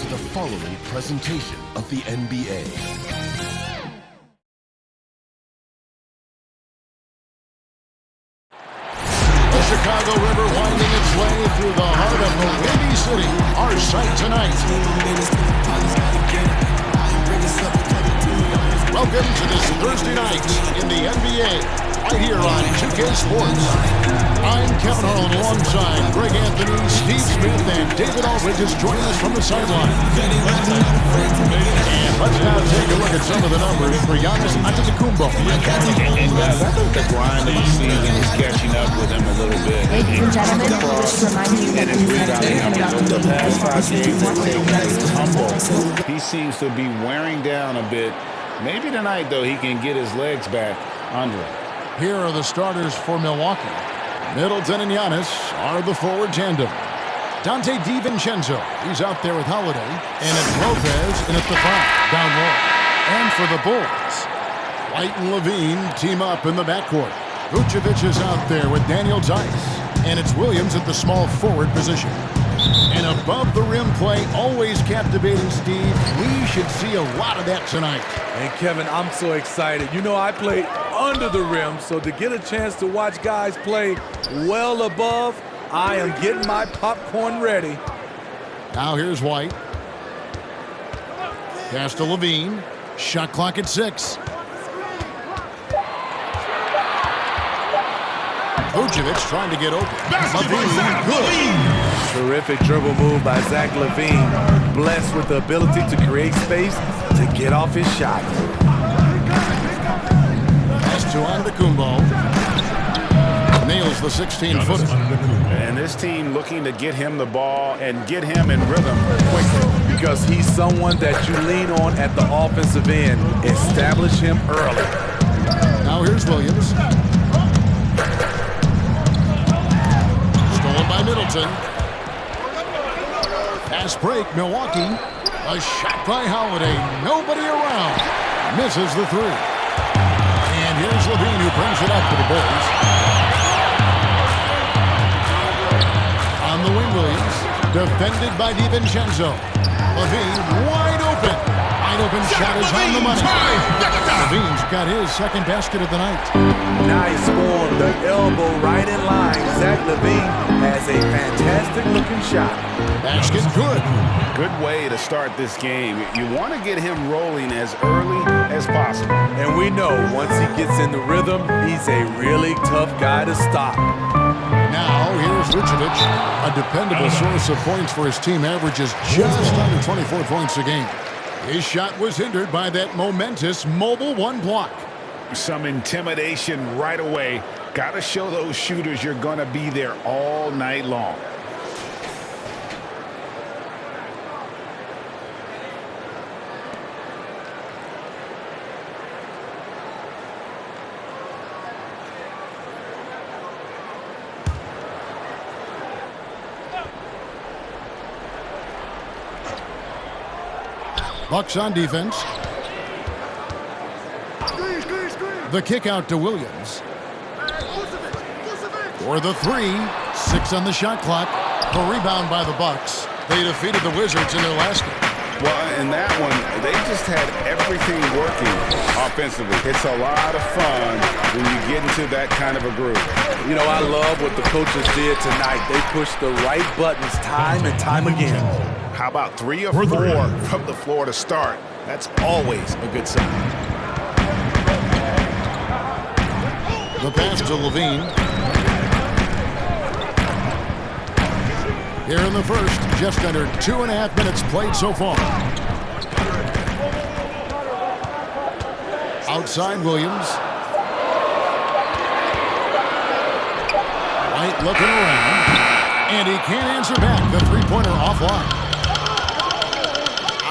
to the following presentation of the NBA. The Chicago River winding its way through the heart of the Windy City. Our sight tonight. Welcome to this Thursday night in the NBA, right here on 2K Sports. I'm Kevin Harlan alongside Greg Anthony, Steve Smith, and David Aldridge is joining us from the sideline. And let's now take a look at some of the numbers for Giannis Antetokounmpo. And guys, I think the grind of the season is catching up with him a little bit. Ladies and gentlemen, we wish to remind you that And his rebounding numbers over the past 5 games have taken a tumble. He seems to be wearing down a bit. Maybe tonight, though, he can get his legs back under him. Here are the starters for Milwaukee. Middleton and Giannis are the forward tandem. Dante DiVincenzo, he's out there with Holiday. And it's Lopez in at the 5, down low. And for the Bulls, White and Levine team up in the backcourt. Vucevic is out there with Daniel Tice. And it's Williams at the small forward position. And above the rim play, always captivating, Steve. We should see a lot of that tonight. And Kevin, I'm so excited. You know, I played under the rim, so to get a chance to watch guys play well above, I am getting my popcorn ready. Now here's White. Pass to Levine. Shot clock at 6. Vucevic trying to get open. Levine, good. Terrific dribble move by Zach LaVine. Blessed with the ability to create space to get off his shot. Pass to Antetokounmpo. Nails the 16-footer. And this team looking to get him the ball and get him in rhythm quickly. Because he's someone that you lean on at the offensive end. Establish him early. Now here's Williams. Stolen by Middleton. Pass break, Milwaukee. A shot by Holiday. Nobody around. Misses the 3. And here's Levine who brings it up to the Bulls. On the wing, Williams. Defended by DiVincenzo. Levine wide open. Wide open shot is on the money. Levine's got his second basket of the night. Nice form. The elbow right in line. Zach LaVine has a fantastic looking shot. Basket good. Good way to start this game. You want to get him rolling as early as possible. And we know once he gets in the rhythm, he's a really tough guy to stop. Now here's Vucevic. A dependable source of points for his team, averages just under 24 points a game. His shot was hindered by that momentous mobile 1 block. Some intimidation right away. Got to show those shooters you're going to be there all night long. Bucks on defense. The kick out to Williams. For the 3. 6 on the shot clock. The rebound by the Bucks. They defeated the Wizards in their last game. Well, in that one, they just had everything working offensively. It's a lot of fun when you get into that kind of a groove. You know, I love what the coaches did tonight. They pushed the right buttons time and time again. How about 3 or 4 from the floor to start? That's always a good sign. The pass to Levine. Here in the first, just under 2.5 minutes played so far. Outside Williams. White looking around. And he can't answer back. The three-pointer offline.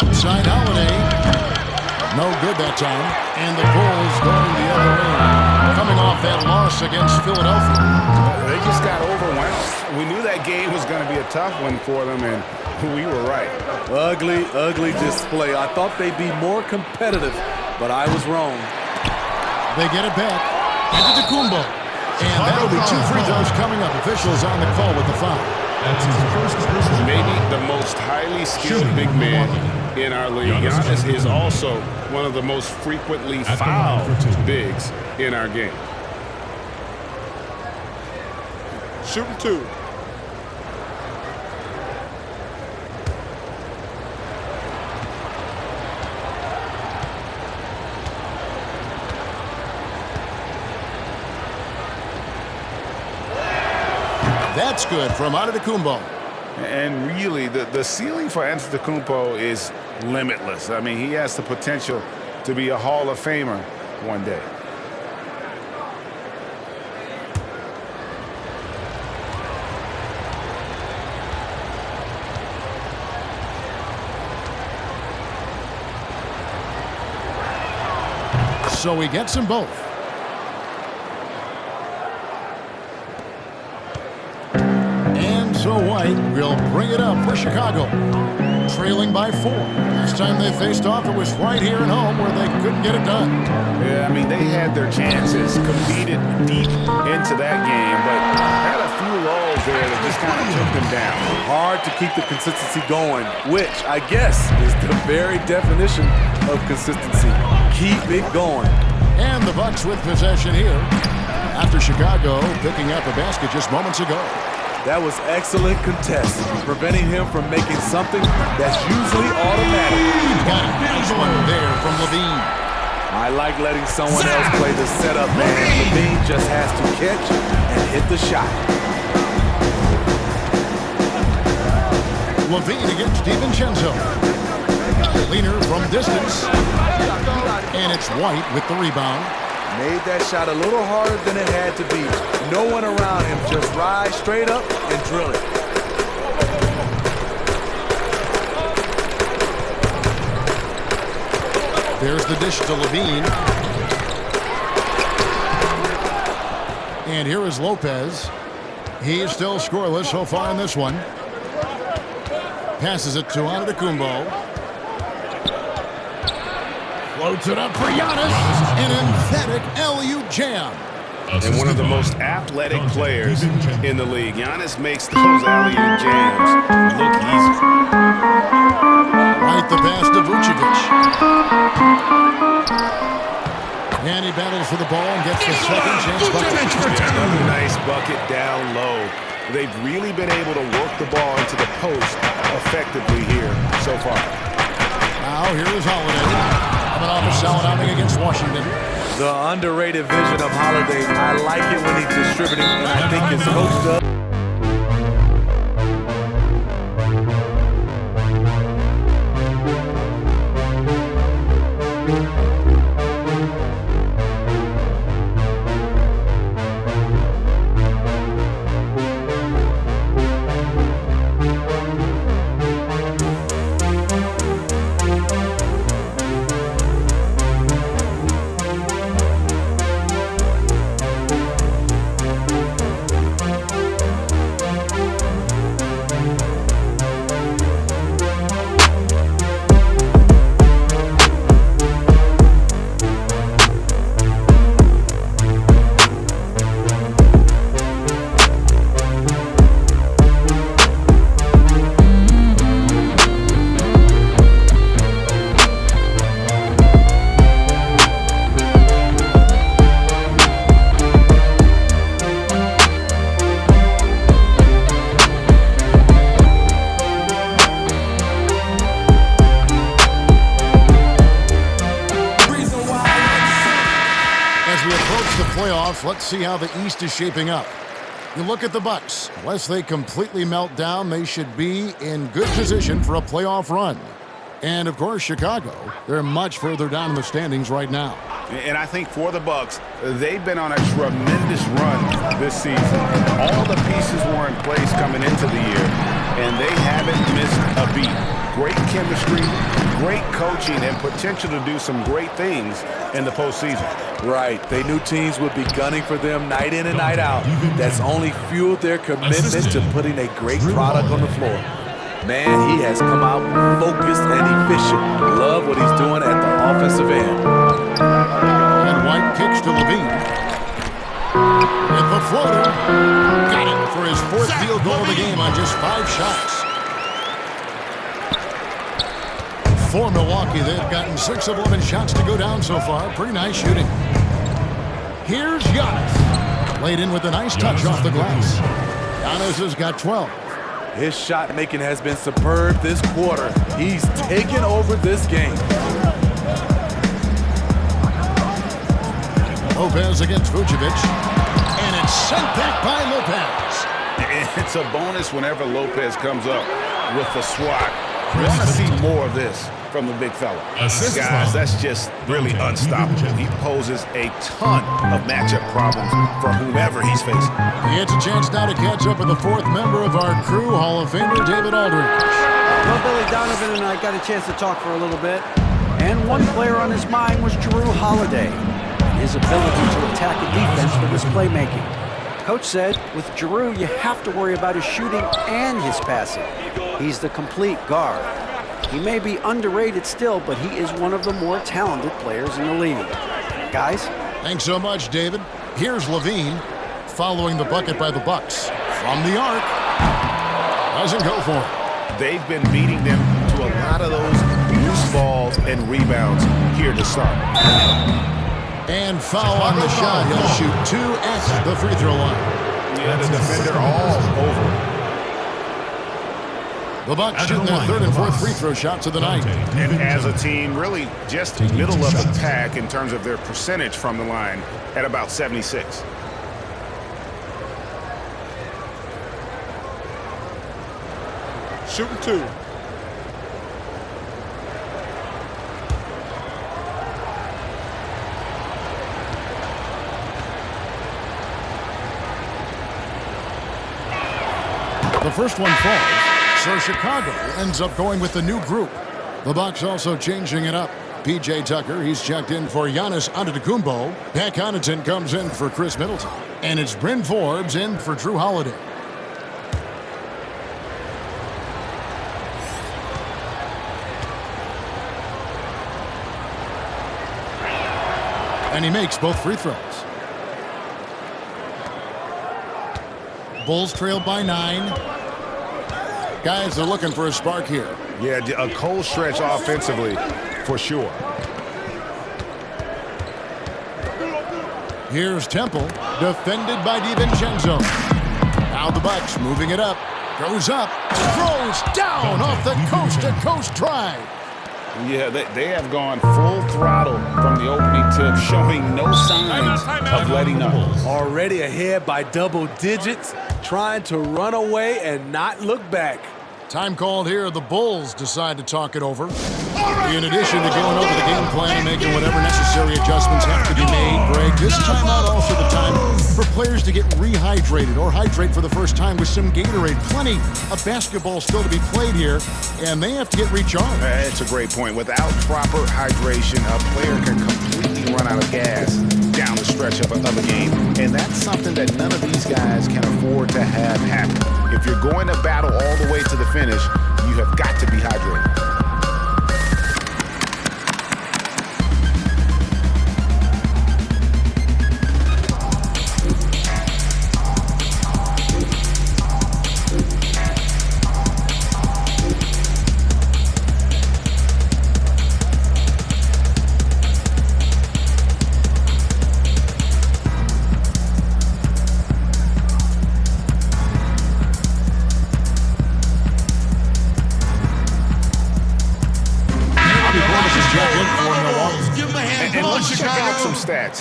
Outside Holiday. No good that time. And the Bulls going the other way. Coming off that loss against Philadelphia. They just got overwhelmed. We knew that game was going to be a tough one for them, and we were right. Ugly, ugly display. I thought they'd be more competitive, but I was wrong. They get it back. Antetokounmpo. And that'll be 2 free throws coming up. Officials on the call with the foul. Maybe the most highly skilled big man in our league. Giannis is also one of the most frequently fouled bigs in our game. Shooting two. That's good from Antetokounmpo. And really, the ceiling for Antetokounmpo is limitless. I mean, he has the potential to be a Hall of Famer one day. So he gets them both. And so White will bring it up for Chicago. Trailing by 4. Last time they faced off, it was right here at home where they couldn't get it done. Yeah, I mean, they had their chances, competed deep into that game, but had a few lulls there that just kind of took them down. Hard to keep the consistency going, which I guess is the very definition of consistency. Keep it going. And the Bucks with possession here after Chicago picking up a basket just moments ago. That was excellent contest, preventing him from making something that's usually automatic. Got a nice one there from Levine. I like letting someone else play the setup, man. Levine just has to catch and hit the shot. Levine against DiVincenzo. Leaner from distance. And it's White with the rebound. Made that shot a little harder than it had to be. No one around him, just rise straight up and drill it. There's the dish to Levine. And here is Lopez. He is still scoreless so far in this one. Passes it to Antetokounmpo. Floats it up for Giannis. An emphatic LU jam. And one of the most athletic players in the league. Giannis makes those alley-oop jams look easy. Right the pass to Vucevic. And he battles for the ball and gets the second chance bucket. Another nice bucket down low. They've really been able to work the ball into the post effectively here so far. Now here is Holiday. Coming off a solid outing against Washington. The underrated vision of Holiday. I like it when he's distributing, and I think it's coached up. Let's see how the East is shaping up. You look at the Bucks. Unless they completely melt down, they should be in good position for a playoff run. And, of course, Chicago. They're much further down in the standings right now. And I think for the Bucks, they've been on a tremendous run this season. All the pieces were in place coming into the year, and they haven't missed a beat. Great chemistry, great coaching, and potential to do some great things in the postseason. Right. They knew teams would be gunning for them night in and night out. That's only fueled their commitment to putting a great product on the floor. Man, he has come out focused and efficient. Love what he's doing at the offensive end. And White kicks to Levine. And the floater. Got it. for his 4th field goal of the game on just 5 shots. For Milwaukee, they've gotten 6 of 11 shots to go down so far. Pretty nice shooting. Here's Giannis. Laid in with a nice touch off the glass. Giannis has got 12. His shot making has been superb this quarter. He's taken over this game. Lopez against Vucevic. And it's sent back by Lopez. It's a bonus whenever Lopez comes up with the swat. We want to see more of this from the big fella. Guys, that's just really unstoppable. He poses a ton of matchup problems for whomever he's facing. He gets a chance now to catch up with the 4th member of our crew, Hall of Famer David Aldridge. Well, Billy Donovan and I got a chance to talk for a little bit, and one player on his mind was Jrue Holiday and his ability to attack a defense with his playmaking. Coach said, with Jrue, you have to worry about his shooting and his passing. He's the complete guard. He may be underrated still, but he is one of the more talented players in the league. Guys? Thanks so much, David. Here's Levine following the bucket by the Bucks. From the arc. Doesn't go for it. They've been beating them to a lot of those loose balls and rebounds here to start. And foul on the shot. He'll shoot 2 at the free throw line. Yeah, the defender all over. The Bucks shooting their 3rd and 4th free throw shots of the night. And as a team, really just middle of the pack in terms of their percentage from the line at about 76. Shooting 2. The first one falls, so Chicago ends up going with the new group. The Bucks also changing it up. P.J. Tucker, he's checked in for Giannis Antetokounmpo. Pat Connaughton comes in for Chris Middleton. And it's Bryn Forbes in for Jrue Holiday. And he makes both free throws. Bulls trailed by 9. Guys are looking for a spark here. Yeah, a cold stretch offensively for sure. Here's Temple, defended by DiVincenzo. Now the Bucks moving it up. Goes up, throws down off the coast-to-coast drive. Yeah, they have gone full throttle from the opening tip, showing no signs of letting up. Already ahead by double digits, trying to run away and not look back. Time called here. The Bulls decide to talk it over. In addition to going over the game plan and making whatever necessary adjustments have to be made, Greg, this timeout also the time for players to get rehydrated or hydrate for the first time with some Gatorade. Plenty of basketball still to be played here, and they have to get recharged. That's a great point. Without proper hydration, a player can completely run out of gas down the stretch of a game, and that's something that none of these guys can afford to have happen. If you're going to battle all the way to the finish, you have got to be hydrated.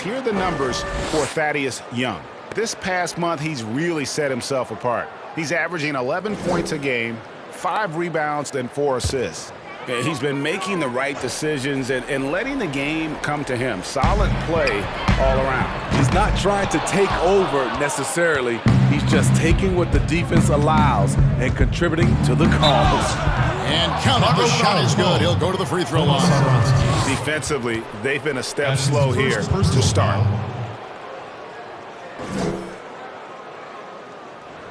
Here are the numbers for Thaddeus Young. This past month, he's really set himself apart. He's averaging 11 points a game, 5 rebounds, and 4 assists. He's been making the right decisions and letting the game come to him. Solid play all around. He's not trying to take over necessarily. He's just taking what the defense allows and contributing to the cause. And count it, the shot is good. He'll go to the free throw line. Defensively, they've been a step slow here to start.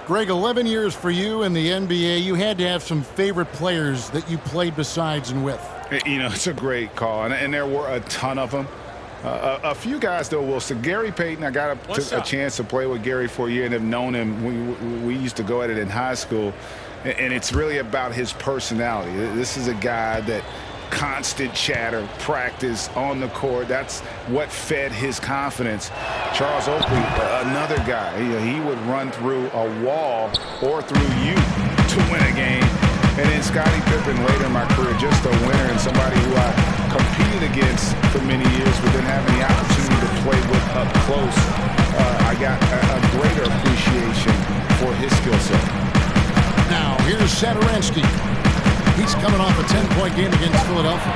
Greg, 11 years for you in the NBA. You had to have some favorite players that you played besides and with. You know, it's a great call, and there were a ton of them. A few guys, though, Wilson. Gary Payton, I got a chance to play with Gary for a year and have known him. We used to go at it in high school, and it's really about his personality. This is a guy that constant chatter, practice on the court. That's what fed his confidence. Charles Oakley, another guy, he would run through a wall or through you to win a game. And then Scottie Pippen later in my career, just a winner and somebody who I competed against for many years, but then having the opportunity to play with up close, I got a greater appreciation for his skill set. Now, here's Satoransky. He's coming off a 10-point game against Philadelphia.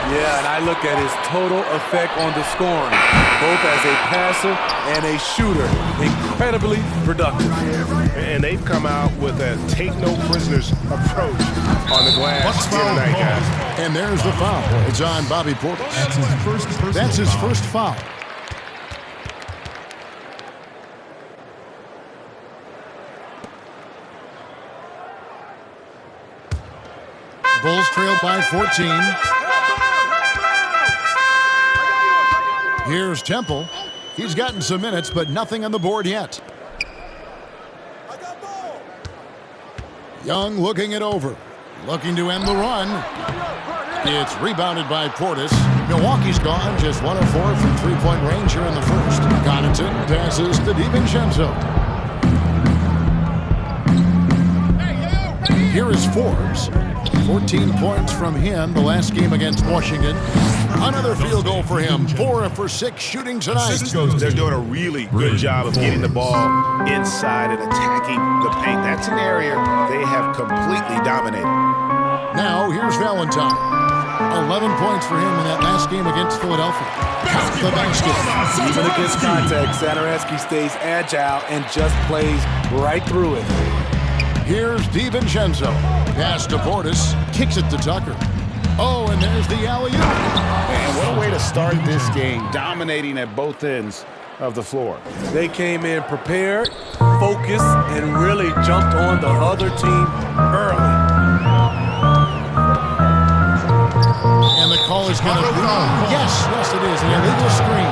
Yeah, and I look at his total effect on the scoring, both as a passer and a shooter. Incredibly productive. And they've come out with a take-no-prisoners approach on the glass here tonight, guys. And there's the foul. It's on Bobby Portis. That's his first foul. Bulls trailed by 14. Here's Temple. He's gotten some minutes, but nothing on the board yet. Young looking it over. Looking to end the run. It's rebounded by Portis. Milwaukee's gone just 1 of 4 from three-point range here in the first. Connaughton passes to DiVincenzo. Here is Forbes. 14 points from him the last game against Washington. Another field goal for him. 4 for 6 shooting tonight. They're doing a really good job of getting the ball inside and attacking the paint. That's an area they have completely dominated. Now here's Valentine. 11 points for him in that last game against Philadelphia. Count the basket. Even against contact, Satoransky stays agile and just plays right through it. Here's DiVincenzo. Pass to Portis. Kicks it to Tucker. Oh, and there's the alley-oop. And what a way to start this game, dominating at both ends of the floor. They came in prepared, focused, and really jumped on the other team early. And the call is going to be... Yes, it is. An illegal screen.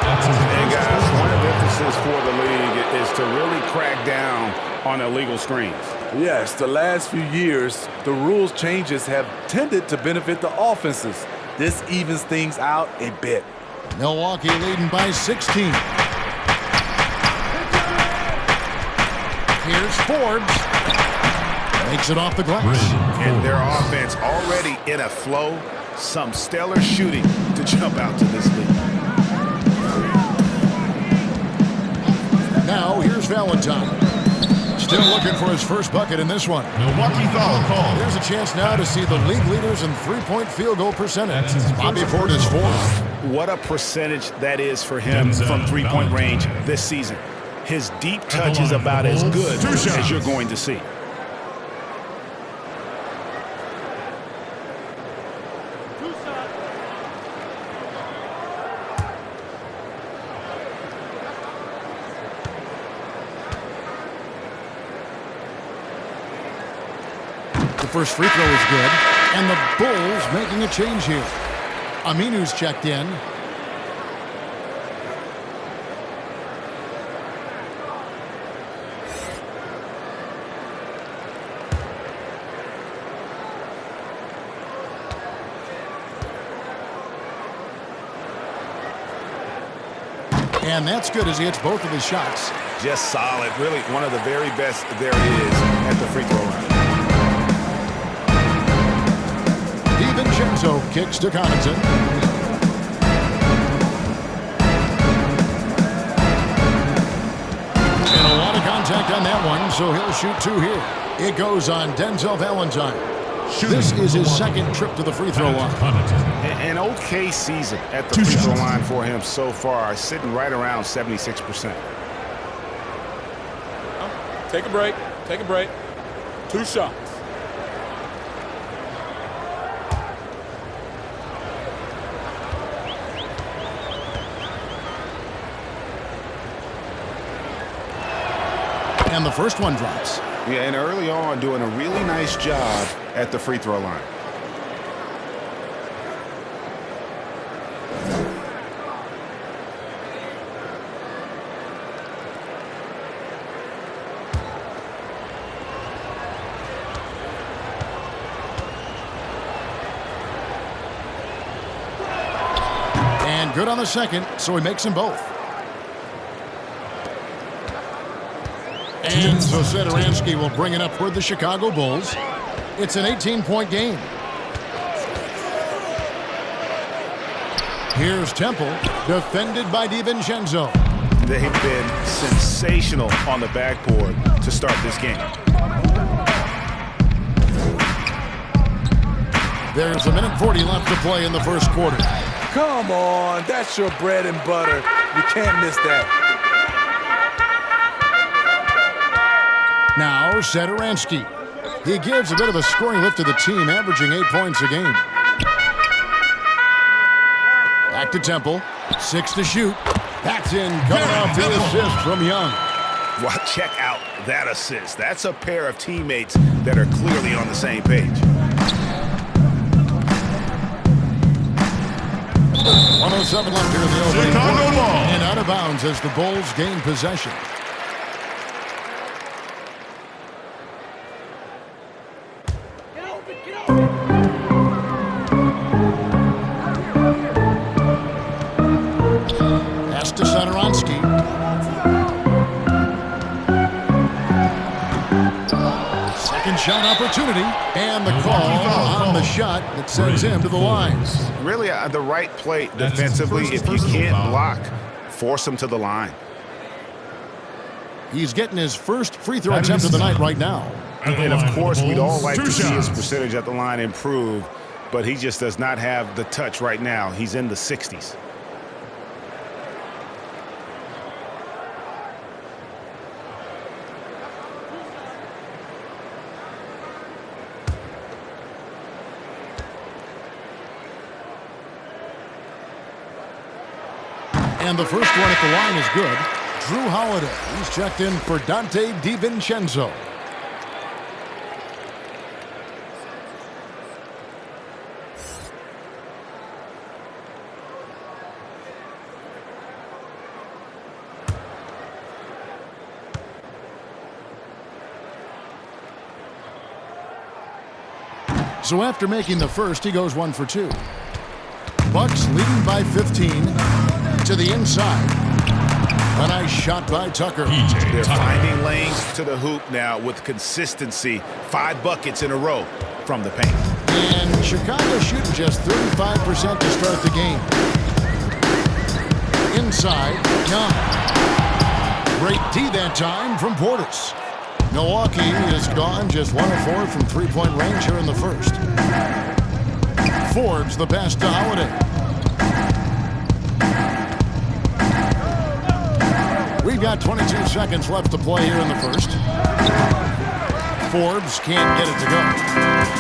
And guys, one of the emphasis for the league is to really crack down on illegal screens. Yes, the last few years, the rules changes have tended to benefit the offenses. This evens things out a bit. Milwaukee leading by 16. Here's Forbes. Makes it off the glass. And their offense already in a flow. Some stellar shooting to jump out to this league. Now here's Valentine. Still looking for his first bucket in this one. Milwaukee foul call. There's a chance now to see the league leaders in three-point field goal percentage. Bobby Portis 4. What a percentage that is for him from three-point range this season. His deep touch is about as good as you're going to see. The first free throw is good, and the Bulls making a change here. Aminu's checked in. And that's good as he hits both of his shots. Just solid. Really one of the very best there is at the free throw line. DiVincenzo kicks to Connaughton. And a lot of contact on that one, so he'll shoot 2 here. It goes on Denzel Valentine. This is his second trip to the free throw line. An okay season at the free throw line for him so far, sitting right around 76%. Take a break. Take a break. 2 shots. And the first one drops. Yeah, and early on doing a really nice job at the free throw line. And good on the second, so he makes them both. And so Satoransky will bring it up for the Chicago Bulls. It's an 18-point game. Here's Temple, defended by DiVincenzo. They've been sensational on the backboard to start this game. There's a minute 40 left to play in the first quarter. Come on, that's your bread and butter. You can't miss that. Now, Satoransky. He gives a bit of a scoring lift to the team, averaging 8 points a game. Back to Temple. 6 to shoot. That's in, coming off the assist from Young. Well, check out that assist. That's a pair of teammates that are clearly on the same page. 107 left here in the opening quarter. And out of bounds as the Bulls gain possession. Pass to Satoransky. Second shot opportunity. And the call on the shot that sends him to the lines. Really the right play defensively. If you can't block, force him to the line. He's getting his first free throw attempt of the night right now. And of course, we'd all like to see his percentage at the line improve, but he just does not have the touch right now. He's in the 60s. And the first one at the line is good. Drew Holiday. He's checked in for Dante DiVincenzo. So after making the first, he goes 1 for 2. Bucks leading by 15 to the inside. A nice shot by Tucker. They're finding lanes to the hoop now with consistency. 5 buckets in a row from the paint. And Chicago shooting just 35% to start the game. Inside, Young. Great D that time from Portis. Milwaukee is gone just 1 of 4 from three-point range here in the first. Forbes the pass to Holiday. We've got 22 seconds left to play here in the first. Forbes can't get it to go.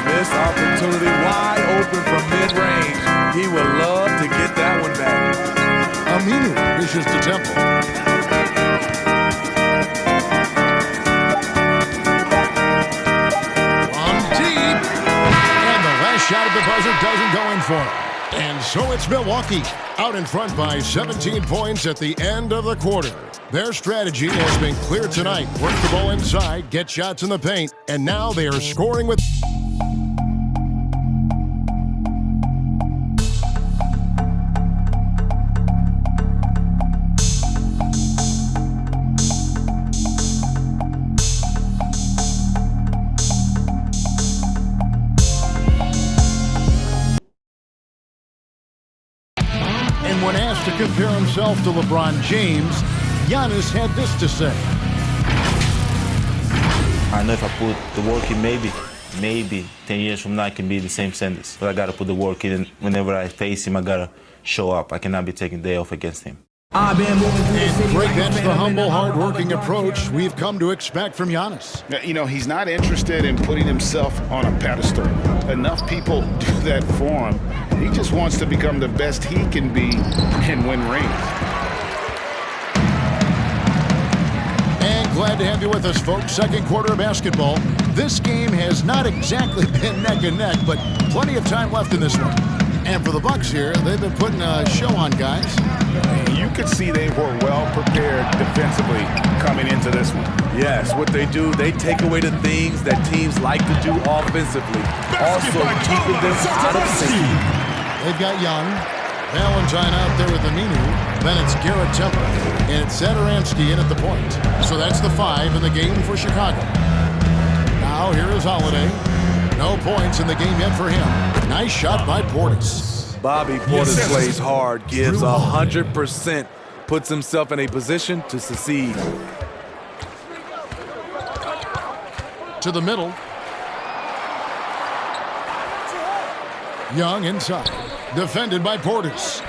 Missed opportunity wide open from mid-range. He would love to get that one back. Aminu dishes to Temple. Shot at the buzzer doesn't go in for him. And so it's Milwaukee out in front by 17 points at the end of the quarter. Their strategy has been clear tonight. Work the ball inside, get shots in the paint, and now they are scoring with... When asked to compare himself to LeBron James, Giannis had this to say. I know if I put the work in, maybe 10 years from now I can be the same sentence. But I got to put the work in, and whenever I face him, I got to show up. I cannot be taking a day off against him. And Greg, that's the humble, hard-working approach we've come to expect from Giannis. You know, he's not interested in putting himself on a pedestal. Enough people do that for him. He just wants to become the best he can be and win rings. And glad to have you with us, folks. Second quarter of basketball. This game has not exactly been neck and neck, but plenty of time left in this one. And for the Bucks here, they've been putting a show on, guys. You could see they were well prepared defensively coming into this one. Yes, what they do, they take away the things that teams like to do offensively. Also keeping them out of sync. They've got Young. Valentine out there with Aminu. Then it's Garrett Temple. And it's Zadaransky in at the point. So that's the 5 in the game for Chicago. Now here is Holiday. No points in the game yet for him. Nice shot by Portis. Bobby Portis plays hard, gives 100%, puts himself in a position to succeed. To the middle. Young inside. Defended by Portis.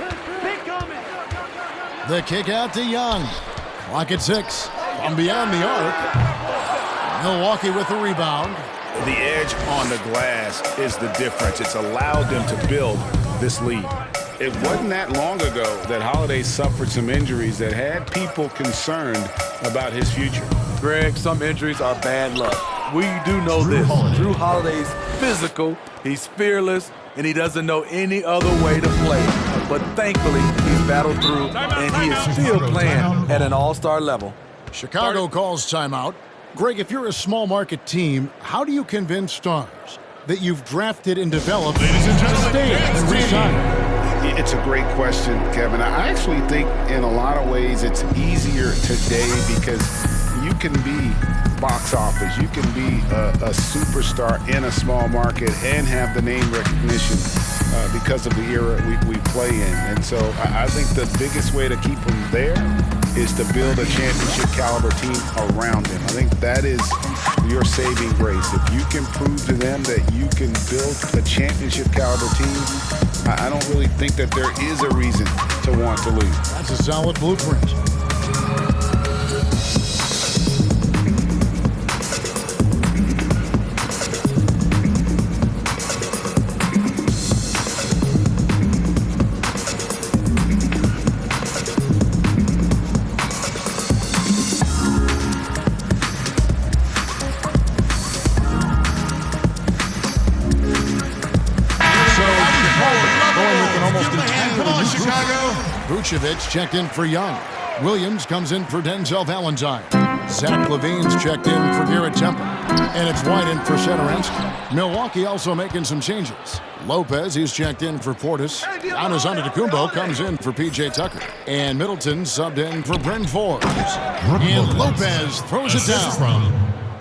The kick out to Young. Clock at 6. From beyond the arc. Milwaukee with the rebound. The edge on the glass is the difference. It's allowed them to build this lead. It wasn't that long ago that Holiday suffered some injuries that had people concerned about his future. Greg, some injuries are bad luck. We do know this. Drew Holiday's physical, he's fearless, and he doesn't know any other way to play. But thankfully, he's battled through, and he is still playing at an all-star level. Chicago calls timeout. Greg, if you're a small market team, how do you convince stars that you've drafted and developed to stay and resign? It's a great question, Kevin. I actually think in a lot of ways it's easier today because you can be box office. You can be a superstar in a small market and have the name recognition because of the era we play in. And so I think the biggest way to keep them there is to build a championship caliber team around them. I think that is your saving grace. If you can prove to them that you can build a championship caliber team, I don't really think that there is a reason to want to leave. That's a solid blueprint. Vucevic checked in for Young. Williams comes in for Denzel Valentine. Zach LaVine's checked in for Garrett Temple. And it's White in for Zadaransky. Milwaukee also making some changes. Lopez, he's checked in for Portis. Giannis Antetokounmpo comes in for P.J. Tucker. And Middleton subbed in for Bryn Forbes. And Lopez throws it down.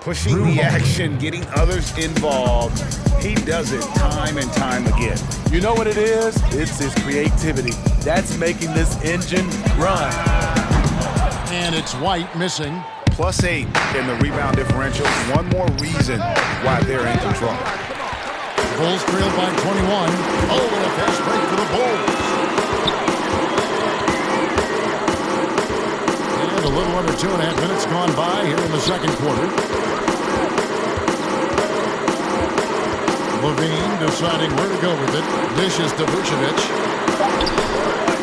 Pushing the action, getting others involved. He does it time and time again. You know what it is? It's his creativity. That's making this engine run. And it's White missing. +8 in the rebound differential. One more reason why they're in control. Bulls trailed by 21. Oh, and a fast break for the Bulls. And a little under 2.5 minutes gone by here in the second quarter. LaVine deciding where to go with it. Dishes to Vucevic.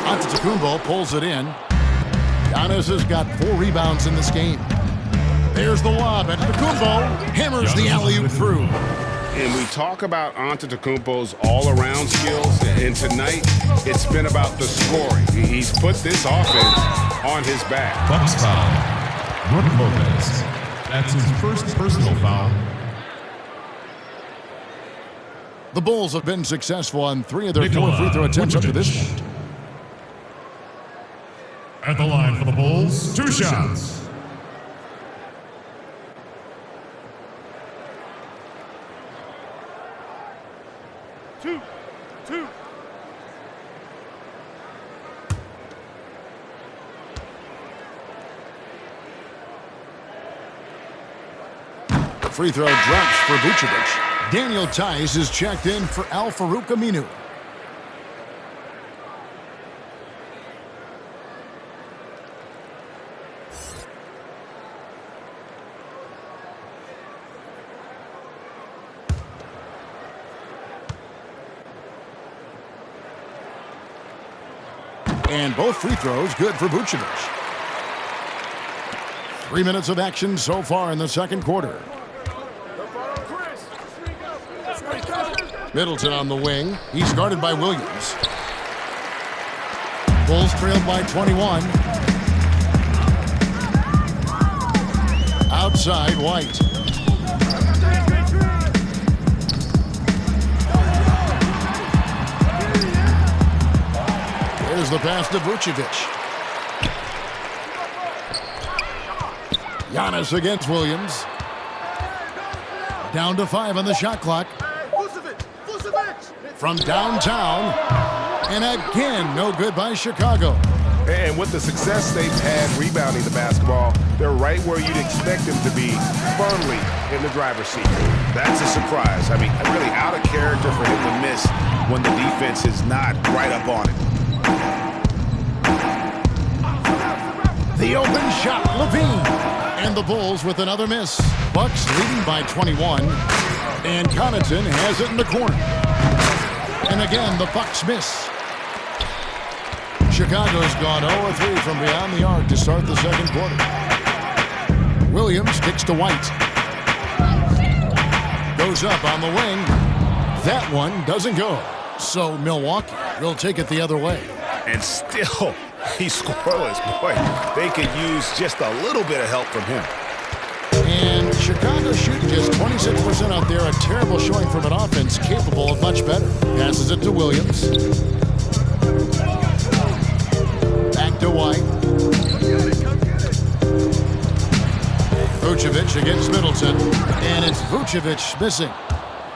Antetokounmpo pulls it in. Giannis has got 4 rebounds in this game. There's the lob. Antetokounmpo hammers the alley-oop through. And we talk about Antetokounmpo's all-around skills, and tonight it's been about the scoring. He's put this offense on his back. Bucks foul. Brook Lopez. That's his first personal foul. The Bulls have been successful on 3 of their 4 free throw attempts up to this point. At the line for the Bulls, 2 shots. Two. The free throw drops for Vucevic. Daniel Tice is checked in for Al-Farouq Aminu. And both free throws good for Vucevic. 3 minutes of action so far in the second quarter. Middleton on the wing. He's guarded by Williams. Bulls trailed by 21. Outside, White. Here's the pass to Vucevic. Giannis against Williams. Down to 5 on the shot clock. From downtown. And again, no good by Chicago. And with the success they've had rebounding the basketball, they're right where you'd expect them to be, firmly in the driver's seat. That's a surprise. I mean, really out of character for him to miss when the defense is not right up on it. The open shot, Levine. And the Bulls with another miss. Bucks leading by 21. And Connaughton has it in the corner. And again, the Bucks miss. Chicago's gone 0-3 from beyond the arc to start the second quarter. Williams kicks to White. Goes up on the wing. That one doesn't go. So Milwaukee will take it the other way. And still, he's scoreless. Boy, they could use just a little bit of help from him. And Chicago shooting just 26% out there. A terrible showing from an offense capable of much better. Passes it to Williams. Back to White. Vucevic against Middleton. And it's Vucevic missing.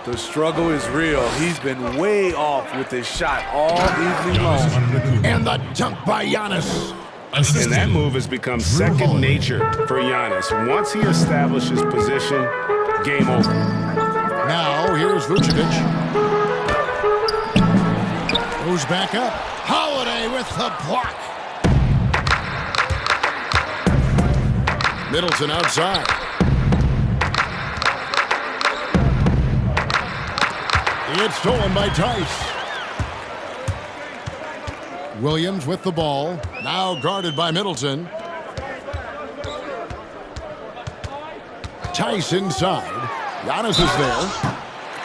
The struggle is real. He's been way off with his shot all evening long. And the dunk by Giannis. And that move has become second nature for Giannis. Once he establishes position, game over. Now here's Vucevic. Goes back up. Holiday with the block. Middleton outside. It's stolen by Tice. Williams with the ball. Now guarded by Middleton. Tice inside. Giannis is there.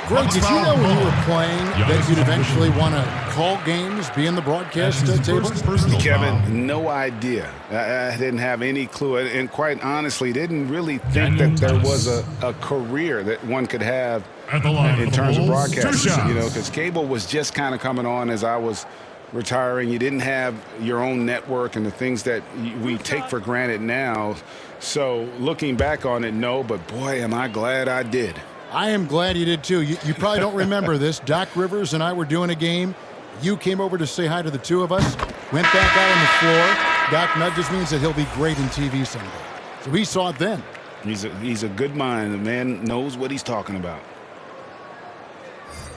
Greg, did you know when you were playing that you'd eventually want to call games, be in the broadcast table? Kevin, no idea. I didn't have any clue. And quite honestly, didn't really think that there was a career that one could have in terms of broadcasting. You know, because cable was just kind of coming on as I was retiring. You didn't have your own network and the things that we take for granted now. So looking back on it, no, but boy, am I glad I did. I am glad you did too. You probably don't remember this. Doc Rivers and I were doing a game. You came over to say hi to the two of us, went back out on the floor. Doc nudges means that he'll be great in TV someday. So he saw it then. He's a good mind. The man knows what he's talking about.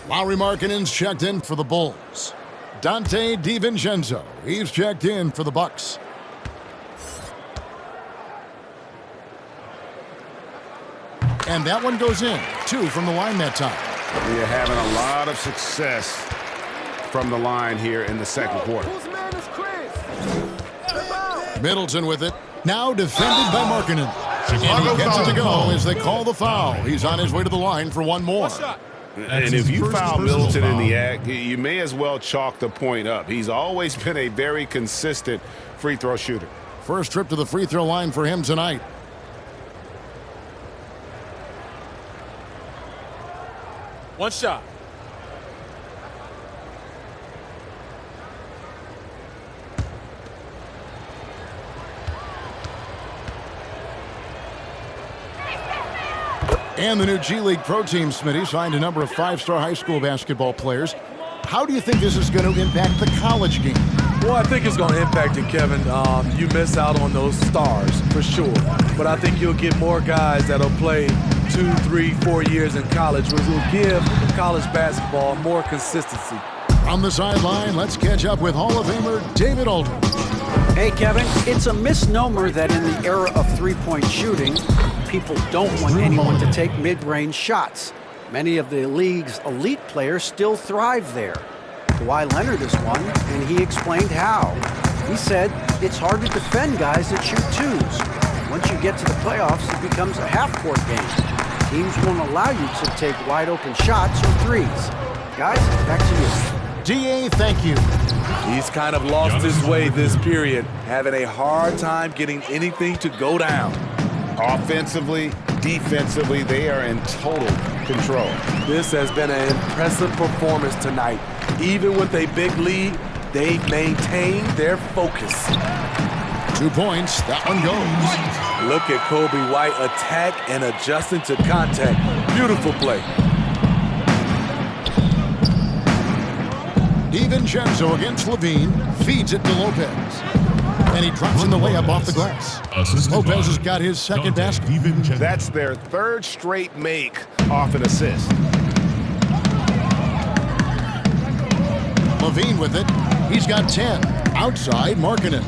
Lauri Markkanen's checked in for the Bulls. Dante DiVincenzo, he's checked in for the Bucks. And that one goes in. 2 from the line that time. We are having a lot of success from the line here in the second quarter. Middleton with it. Now defended by Markkanen. And he gets it to go as they call the foul. He's on his way to the line for one more. And if you foul Middleton in the act, you may as well chalk the point up. He's always been a very consistent free throw shooter. First trip to the free throw line for him tonight. One shot. And the new G League Pro Team, Smitty, signed a number of 5-star high school basketball players. How do you think this is going to impact the college game? Well, I think it's going to impact it, Kevin. You miss out on those stars, for sure. But I think you'll get more guys that'll play 2, 3, 4 years in college, which will give college basketball more consistency. On the sideline, let's catch up with Hall of Famer David Aldridge. Hey, Kevin, it's a misnomer that in the era of three-point shooting, people don't want anyone to take mid-range shots. Many of the league's elite players still thrive there. Kawhi Leonard is one, and he explained how. He said it's hard to defend guys that shoot twos. Once you get to the playoffs, it becomes a half-court game. Teams won't allow you to take wide-open shots or threes. Guys, back to you. DA, thank you. He's kind of lost his way this period, having a hard time getting anything to go down. Offensively, defensively, they are in total control. This has been an impressive performance tonight. Even with a big lead, They've maintained their focus. 2 points. That one goes. Look at Kobe White attack and adjusting to contact. Beautiful play. DiVincenzo against Levine. Feeds it to Lopez. And he drops in the layup off the glass. Lopez has got his second basket. That's their third straight make off an assist. Levine with it. He's got 10. Outside, Markkanen.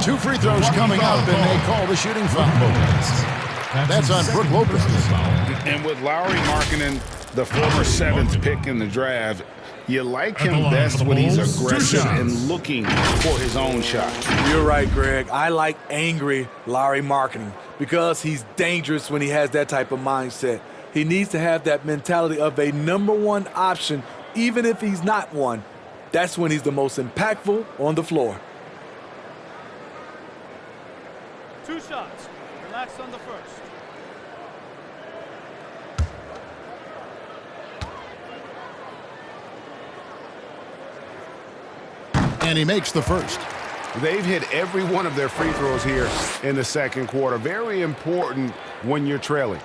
Two free throws coming up, and they call the shooting foul. That's on Brook Lopez. And with Lauri Markkanen, the former 7th pick in the draft, you like him best when he's aggressive and looking for his own shot. You're right, Greg. I like angry Lauri Markkanen because he's dangerous when he has that type of mindset. He needs to have that mentality of a #1 option, even if he's not one. That's when he's the most impactful on the floor. 2 shots. Relax on the first. And he makes the first. They've hit every one of their free throws here in the second quarter. Very important when you're trailing.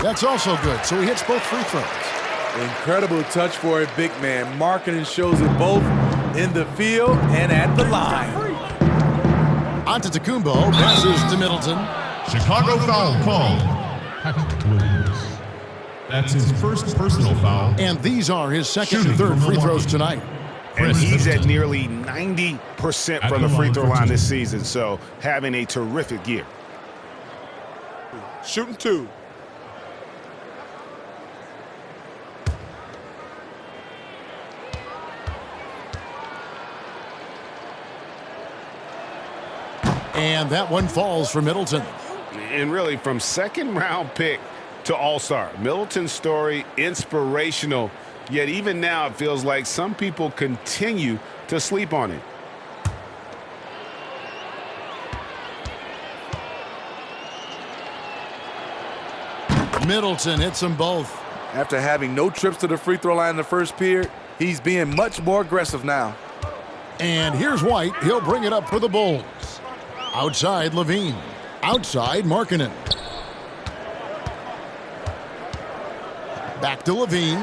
That's also good, so he hits both free throws. Incredible touch for a big man. Markkanen shows it both in the field and at the line. Antetokounmpo passes to Middleton. Chicago foul called. Patrick Williams. That's his first personal foul. And these are his second and third free throws tonight. And he's at nearly 90% from the free throw line this season, so having a terrific year. Shooting 2. And that one falls for Middleton. And really, from second-round pick to all-star, Middleton's story, inspirational, yet even now it feels like some people continue to sleep on it. Middleton hits them both. After having no trips to the free throw line in the first period, he's being much more aggressive now. And here's White. He'll bring it up for the Bulls. Outside, Levine. Outside, Markkanen. Back to Levine.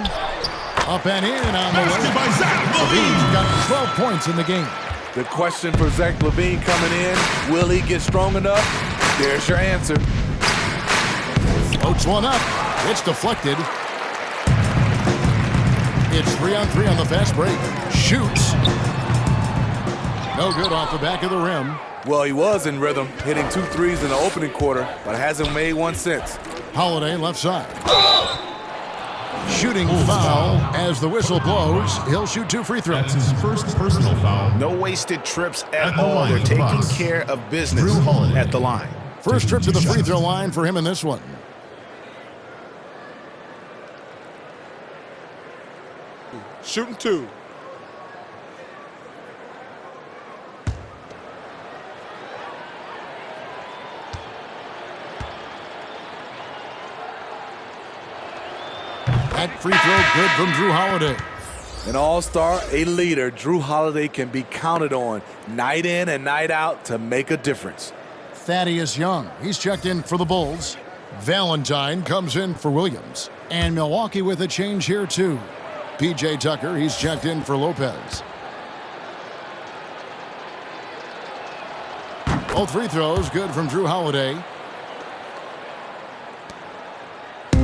Up and in on the way. Levine's got 12 points in the game. The question for Zach LaVine coming in, will he get strong enough? There's your answer. Floats one up. It's deflected. It's 3-on-3 on the fast break. Shoots. No good off the back of the rim. Well, he was in rhythm, hitting 2 threes in the opening quarter, but hasn't made one since. Holiday left side. Shooting foul as the whistle blows. He'll shoot 2 free throws. That's his first personal foul. No wasted trips at all. They're taking care of business at the line. First trip to the free throw line for him in this one. Shooting 2. That free throw good from Drew Holiday. An all-star, a leader, Drew Holiday can be counted on night in and night out to make a difference. Thaddeus Young, he's checked in for the Bulls. Valentine comes in for Williams. And Milwaukee with a change here too. P.J. Tucker, he's checked in for Lopez. Both free throws good from Drew Holiday.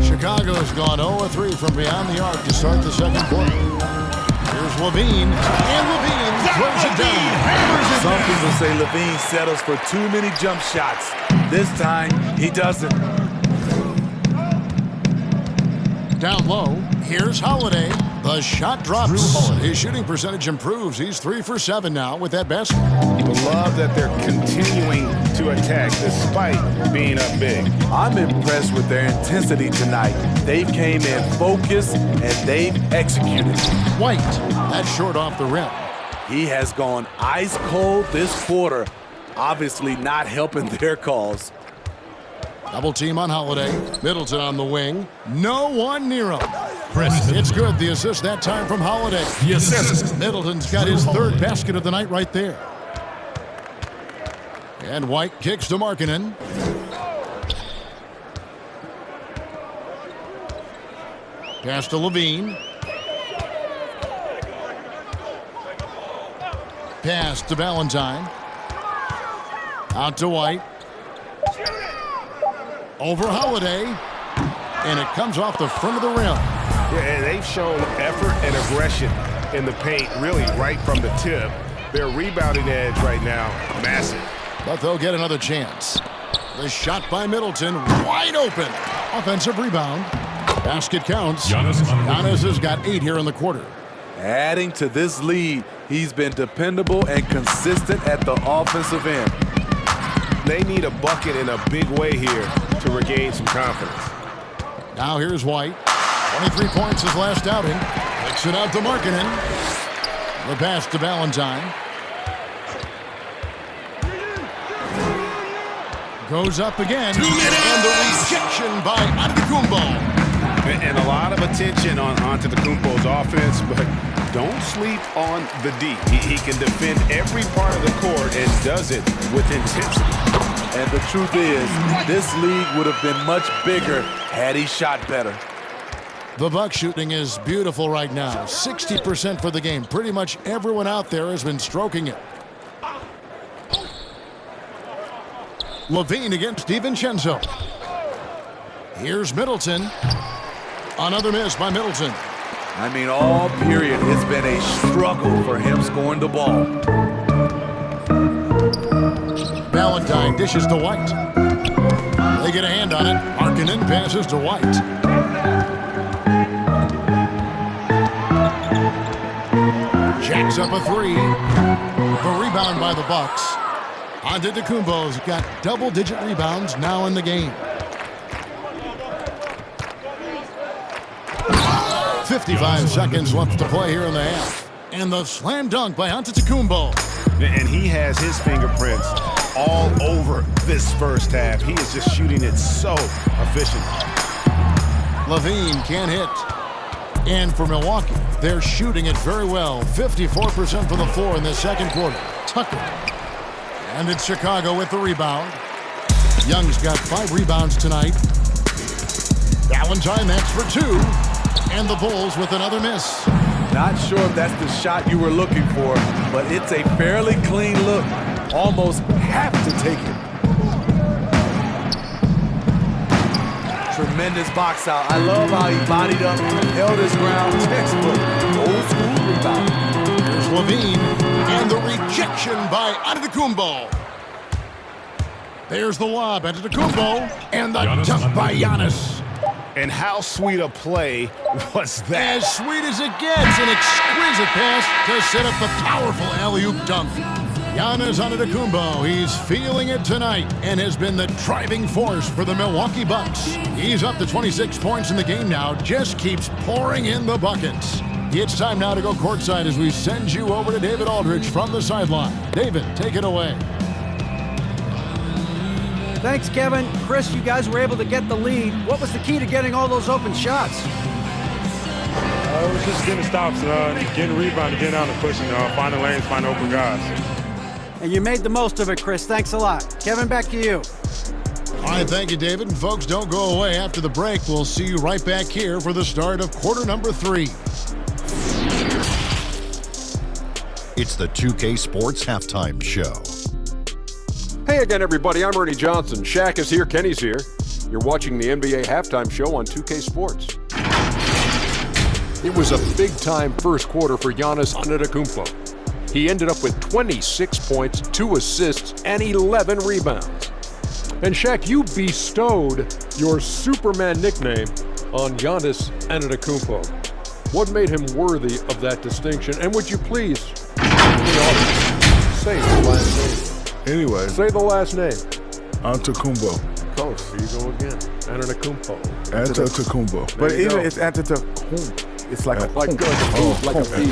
Chicago has gone 0-3 from beyond the arc to start the second quarter. Here's Levine, and Levine throws it down. Some people say Levine settles for too many jump shots. This time, he doesn't. Down low, here's Holiday. The shot drops. His shooting percentage improves. He's 3 for 7 now with that basket. Love that they're continuing to attack despite being up big. I'm impressed with their intensity tonight. They came in focused and they've executed. White, that's short off the rim. He has gone ice cold this quarter, obviously not helping their cause. Double team on Holiday. Middleton on the wing. No one near him. Preston. It's good. The assist that time from Holiday. The assist. Middleton's got his third basket of the night right there. And White kicks to Markkanen. Pass to Levine. Pass to Valentine. Out to White. Over Holiday. And it comes off the front of the rim. Yeah, and they've shown effort and aggression in the paint, really right from the tip. Their rebounding edge right now, massive. But they'll get another chance. The shot by Middleton, wide open. Offensive rebound. Basket counts. Giannis has got 8 here in the quarter. Adding to this lead, he's been dependable and consistent at the offensive end. They need a bucket in a big way here to regain some confidence. Now here's White. 23 points his last outing. Kicks it out to Markkanen. The pass to Valentine. Goes up again. And the rejection by Antetokounmpo. And a lot of attention on Antetokounmpo's offense, but don't sleep on the D. He can defend every part of the court and does it with intensity. And the truth is, this league would have been much bigger had he shot better. The Bucks shooting is beautiful right now. 60% for the game. Pretty much everyone out there has been stroking it. Levine against DiVincenzo. Here's Middleton. Another miss by Middleton. I mean, all period, it's been a struggle for him scoring the ball. Valentine dishes to White. They get a hand on it. Markkanen passes to White. Jacks up a 3. The rebound by the Bucks. Antetokounmpo's got double-digit rebounds now in the game. 55 seconds left to play here in the half. And the slam dunk by Antetokounmpo. And he has his fingerprints all over this first half. He is just shooting it so efficient. Levine can't hit. And for Milwaukee, they're shooting it very well. 54% from the floor in the second quarter. Tucker. And it's Chicago with the rebound. Young's got 5 rebounds tonight. Valentine, that's for 2. And the Bulls with another miss. Not sure if that's the shot you were looking for, but it's a fairly clean look. Almost have to take it. Tremendous box out. I love how he bodied up, held his ground. Textbook, old school rebound. Here's Levine, and the rejection by Antetokounmpo. There's the lob, Antetokounmpo, and the dunk by Giannis. And how sweet a play was that? As sweet as it gets, an exquisite pass to set up the powerful alley-oop dunk. Giannis Antetokounmpo, he's feeling it tonight and has been the driving force for the Milwaukee Bucks. He's up to 26 points in the game now, just keeps pouring in the buckets. It's time now to go courtside as we send you over to David Aldridge from the sideline. David, take it away. Thanks, Kevin. Chris, you guys were able to get the lead. What was the key to getting all those open shots? It was just getting stops, getting rebound, getting out and pushing, finding lanes, finding open guys. And you made the most of it, Chris. Thanks a lot. Kevin, back to you. All right, thank you, David. And folks, don't go away. After the break, we'll see you right back here for the start of quarter number 3. It's the 2K Sports Halftime Show. Hey again, everybody. I'm Ernie Johnson. Shaq is here. Kenny's here. You're watching the NBA Halftime Show on 2K Sports. It was a big-time first quarter for Giannis Antetokounmpo. He ended up with 26 points, 2 assists, and 11 rebounds. And Shaq, you bestowed your Superman nickname on Giannis Antetokounmpo. What made him worthy of that distinction? And would you please, say the last name? Anyway. Say the last name. Antetokounmpo. Close. Here you go again. Antetokounmpo. Antetokounmpo. But even it's Antetokounmpo. It's like a like a pea.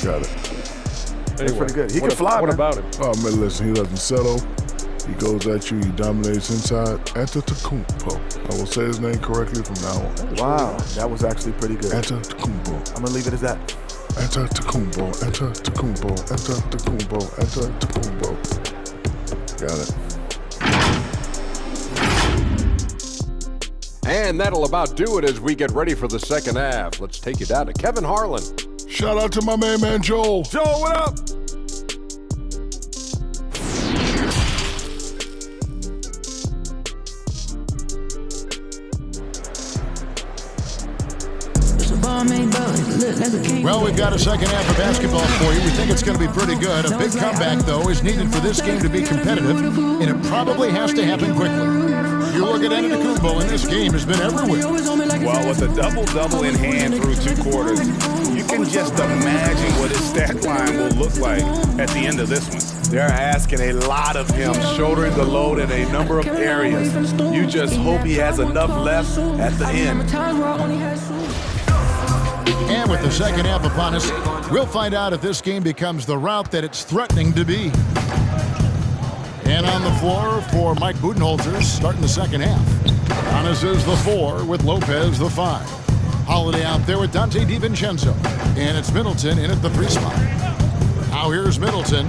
Got it. That's pretty good. He can fly. What about him? Oh man, listen, he doesn't settle. He goes at you. He dominates inside. Antetokounmpo. I will say his name correctly from now on. Wow, that was actually pretty good. Antetokounmpo. I'm gonna leave it as that. Antetokounmpo. Antetokounmpo. Antetokounmpo. Antetokounmpo. Got it. And that'll about do it as we get ready for the second half. Let's take you down to Kevin Harlan. Shout out to my main man, Joel. Joel, what up? Well, we've got a second half of basketball for you. We think it's going to be pretty good. A big comeback, though, is needed for this game to be competitive, and it probably has to happen quickly. You look at Antetokounmpo, and this game has been everywhere. Well, with a double-double in hand through 2 quarters, you can just imagine what his stat line will look like at the end of this one. They're asking a lot of him, shouldering the load in a number of areas. You just hope he has enough left at the end. And with the second half upon us, we'll find out if this game becomes the route that it's threatening to be. And on the floor for Mike Budenholzer, starting the second half. Giannis is the 4 with Lopez the 5. Holiday out there with Dante DiVincenzo. And it's Middleton in at the 3 spot. Now here's Middleton.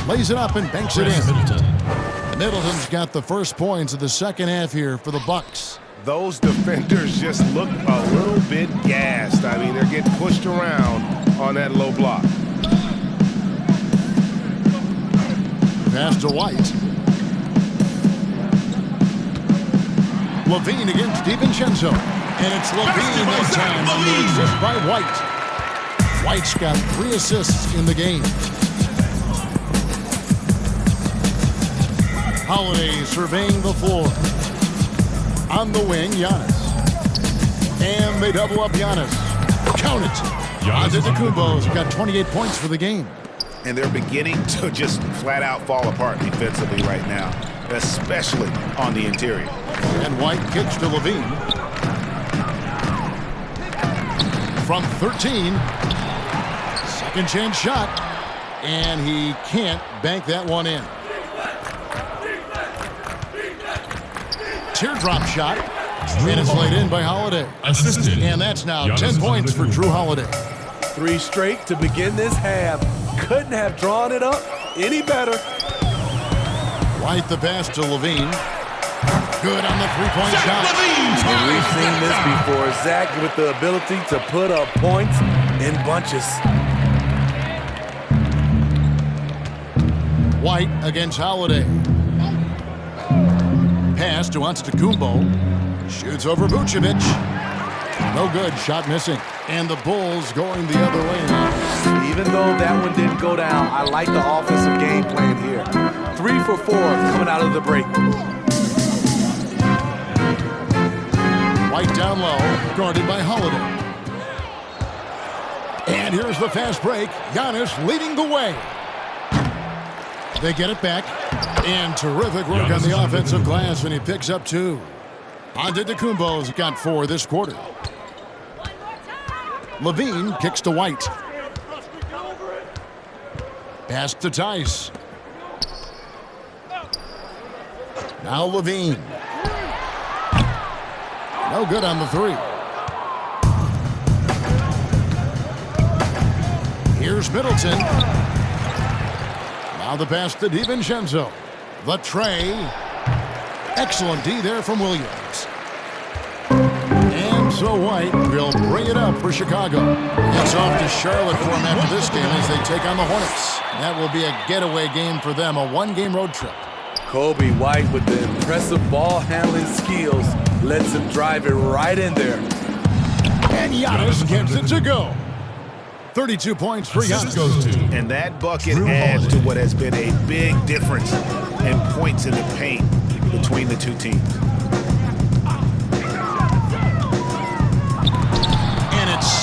Lays it up and banks it in. Middleton's got the first points of the second half here for the Bucks. Those defenders just look a little bit gassed. I mean, they're getting pushed around on that low block. Pass to White. Levine against DiVincenzo. And it's Levine that time on the assist by White. White's got 3 assists in the game. Holiday surveying the floor. On the wing, Giannis. And they double up Giannis. Count it. Antetokounmpo's got 28 points for the game. And they're beginning to just flat out fall apart defensively right now, especially on the interior. And White kicks to Levine. From 13. Second chance shot. And he can't bank that one in. Teardrop shot. And it's laid in by Holiday. Assisted. And that's now 10 points for Drew Holiday. 3 straight to begin this half. Couldn't have drawn it up any better. White the pass to Levine. Good on the 3-point shot. And we've seen this before. Zach with the ability to put up points in bunches. White against Holiday. Pass to Antetokounmpo. Shoots over Vucevic. No good. Shot missing. And the Bulls going the other way now. Even though that one didn't go down, I like the offensive game plan here. 3 for 4 coming out of the break. White down low, guarded by Holiday. And here's the fast break. Giannis leading the way. They get it back. And terrific work on the offensive glass, and he picks up 2. Antetokounmpo's got 4 this quarter. Levine kicks to White. Pass to Tice. Now Levine. No good on the 3. Here's Middleton. Now the pass to DiVincenzo. The tray. Excellent D there from Williams. And so White will bring it up for Chicago. It's off to Charlotte for him after this game as they take on the Hornets. That will be a getaway game for them, a 1-game road trip. Kobe White with the impressive ball handling skills lets him drive it right in there. And Giannis gets it to go. 32 points for Giannis. And that bucket adds to what has been a big difference in points in the paint between the 2 teams.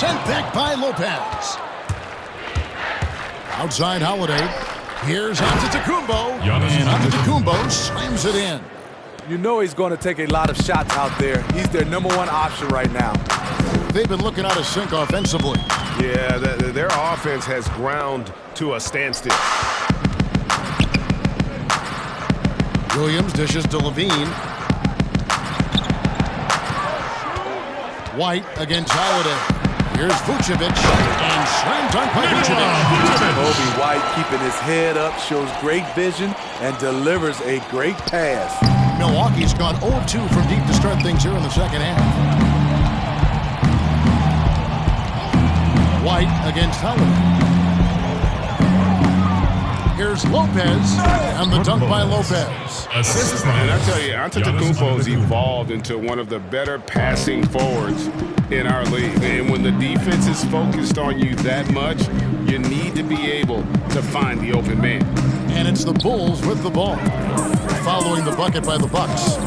sent back by Lopez. Outside Holiday. Here's Antetokounmpo. And Antetokounmpo slams it in. You know he's going to take a lot of shots out there. He's their #1 option right now. They've been looking out of sync offensively. Yeah, their offense has ground to a standstill. Williams dishes to Levine. White against Holiday. Here's Vucevic, and slam dunk by Vucevic. Kobe White keeping his head up, shows great vision, and delivers a great pass. Milwaukee's gone 0-2 from deep to start things here in the second half. White against Holiday. Here's Lopez, and the dunk by Lopez. And I tell you, Antetokounmpo's evolved into one of the better passing forwards in our league. And when the defense is focused on you that much, you need to be able to find the open man. And it's the Bulls with the ball, following the bucket by the Bucks.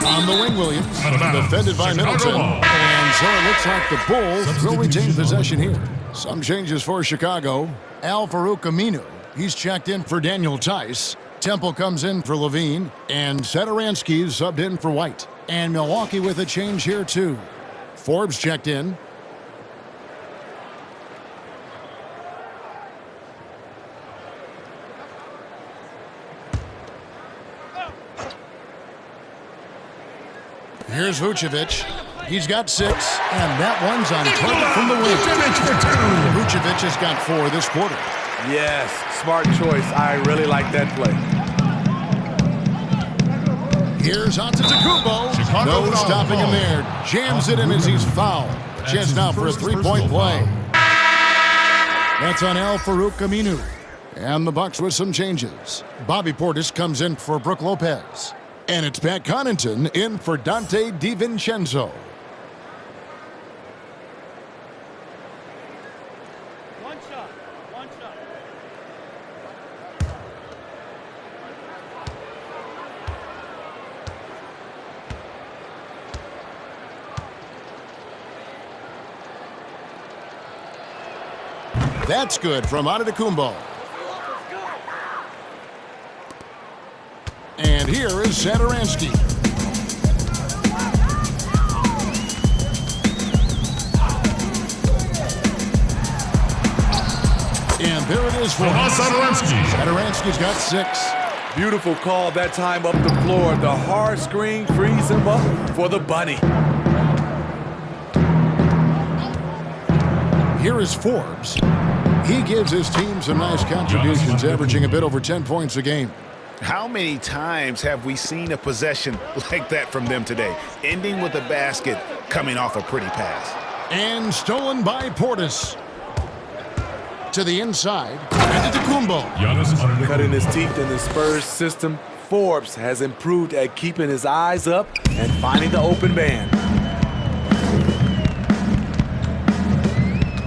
On the wing, Williams, defended by Middleton. And so it looks like the Bulls will retain possession here. Some changes for Chicago. Al-Farouq Aminu, he's checked in for Daniel Tice. Temple comes in for Levine. And Satoransky's subbed in for White. And Milwaukee with a change here, too. Forbes checked in. Here's Vucevic. He's got 6, and that one's on target from the wing. Vucevic has got 4 this quarter. Yes, smart choice. I really like that play. Here's Antetokounmpo. No stopping him there. Jams it in as he's fouled. Chance now for a 3-point play. That's on Al-Farouq Aminu. And the Bucks with some changes. Bobby Portis comes in for Brook Lopez. And it's Pat Connaughton in for Dante DiVincenzo. One shot. That's good from Antetokounmpo. And here is Satoransky. And there it is for Satoransky. Satoransky's got 6. Beautiful call that time up the floor. The hard screen frees him up for the bunny. Here is Forbes. He gives his team some nice contributions, averaging a bit over 10 points a game. How many times have we seen a possession like that from them today, ending with a basket coming off a pretty pass? And stolen by Portis. To the inside, Antetokounmpo. Cutting his teeth in the Spurs system, Forbes has improved at keeping his eyes up and finding the open man.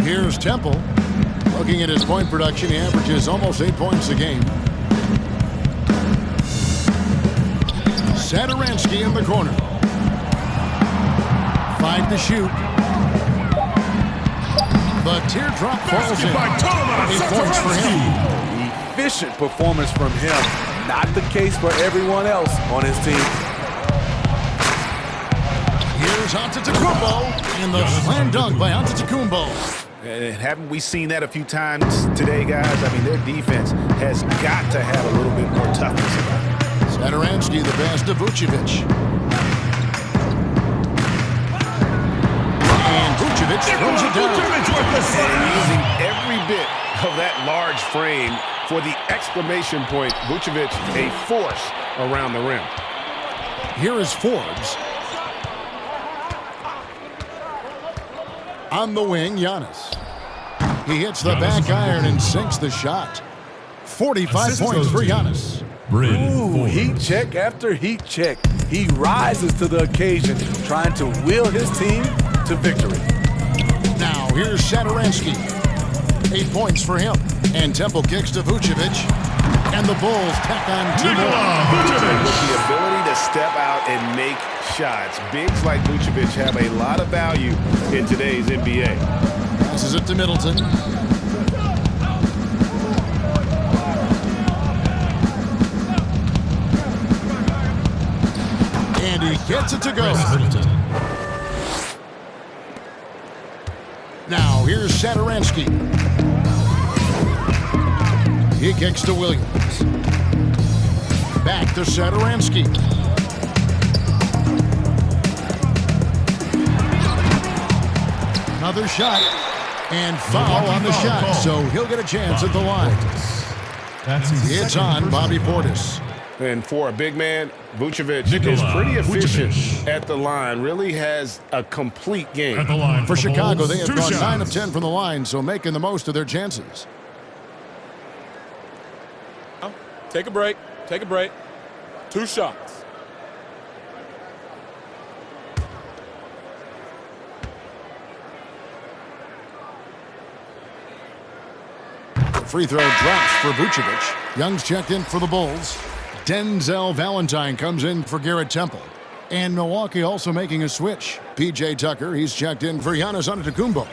Here's Temple. Looking at his point production, he averages almost 8 points a game. Satoransky in the corner. 5 to shoot. The teardrop falls in. 8 points for him. Efficient performance from him. Not the case for everyone else on his team. Here's Antetokounmpo. And the slam dunk by Antetokounmpo. And haven't we seen that a few times today, guys? I mean, their defense has got to have a little bit more toughness about it. Satoransky, the pass to Vucevic. And Vucevic throws it down. And using every bit of that large frame for the exclamation point, Vucevic, a force around the rim. Here is Forbes. On the wing, Giannis. He hits the back iron and sinks the shot. 45 points for Giannis. Ooh, heat check after heat check. He rises to the occasion, trying to will his team to victory. Now, here's Satoransky. 8 points for him. And Temple kicks to Vucevic. And the Bulls tack on 2 more. With the ability to step out and make shots, bigs like Vucevic have a lot of value in today's NBA. Passes it to Middleton. And he gets it to go. Now here's Satoransky. He kicks to Williams. Back to Satoransky. Another shot. And foul on the shot, so he'll get a chance at the line. It's on Bobby Portis. And for a big man, Vucevic is pretty efficient at the line, really has a complete game. For Chicago, they have gone 9 of 10 from the line, so making the most of their chances. Take a break. Take a break. 2 shots. The free throw drops for Vucevic. Young's checked in for the Bulls. Denzel Valentine comes in for Garrett Temple. And Milwaukee also making a switch. P.J. Tucker, he's checked in for Giannis Antetokounmpo.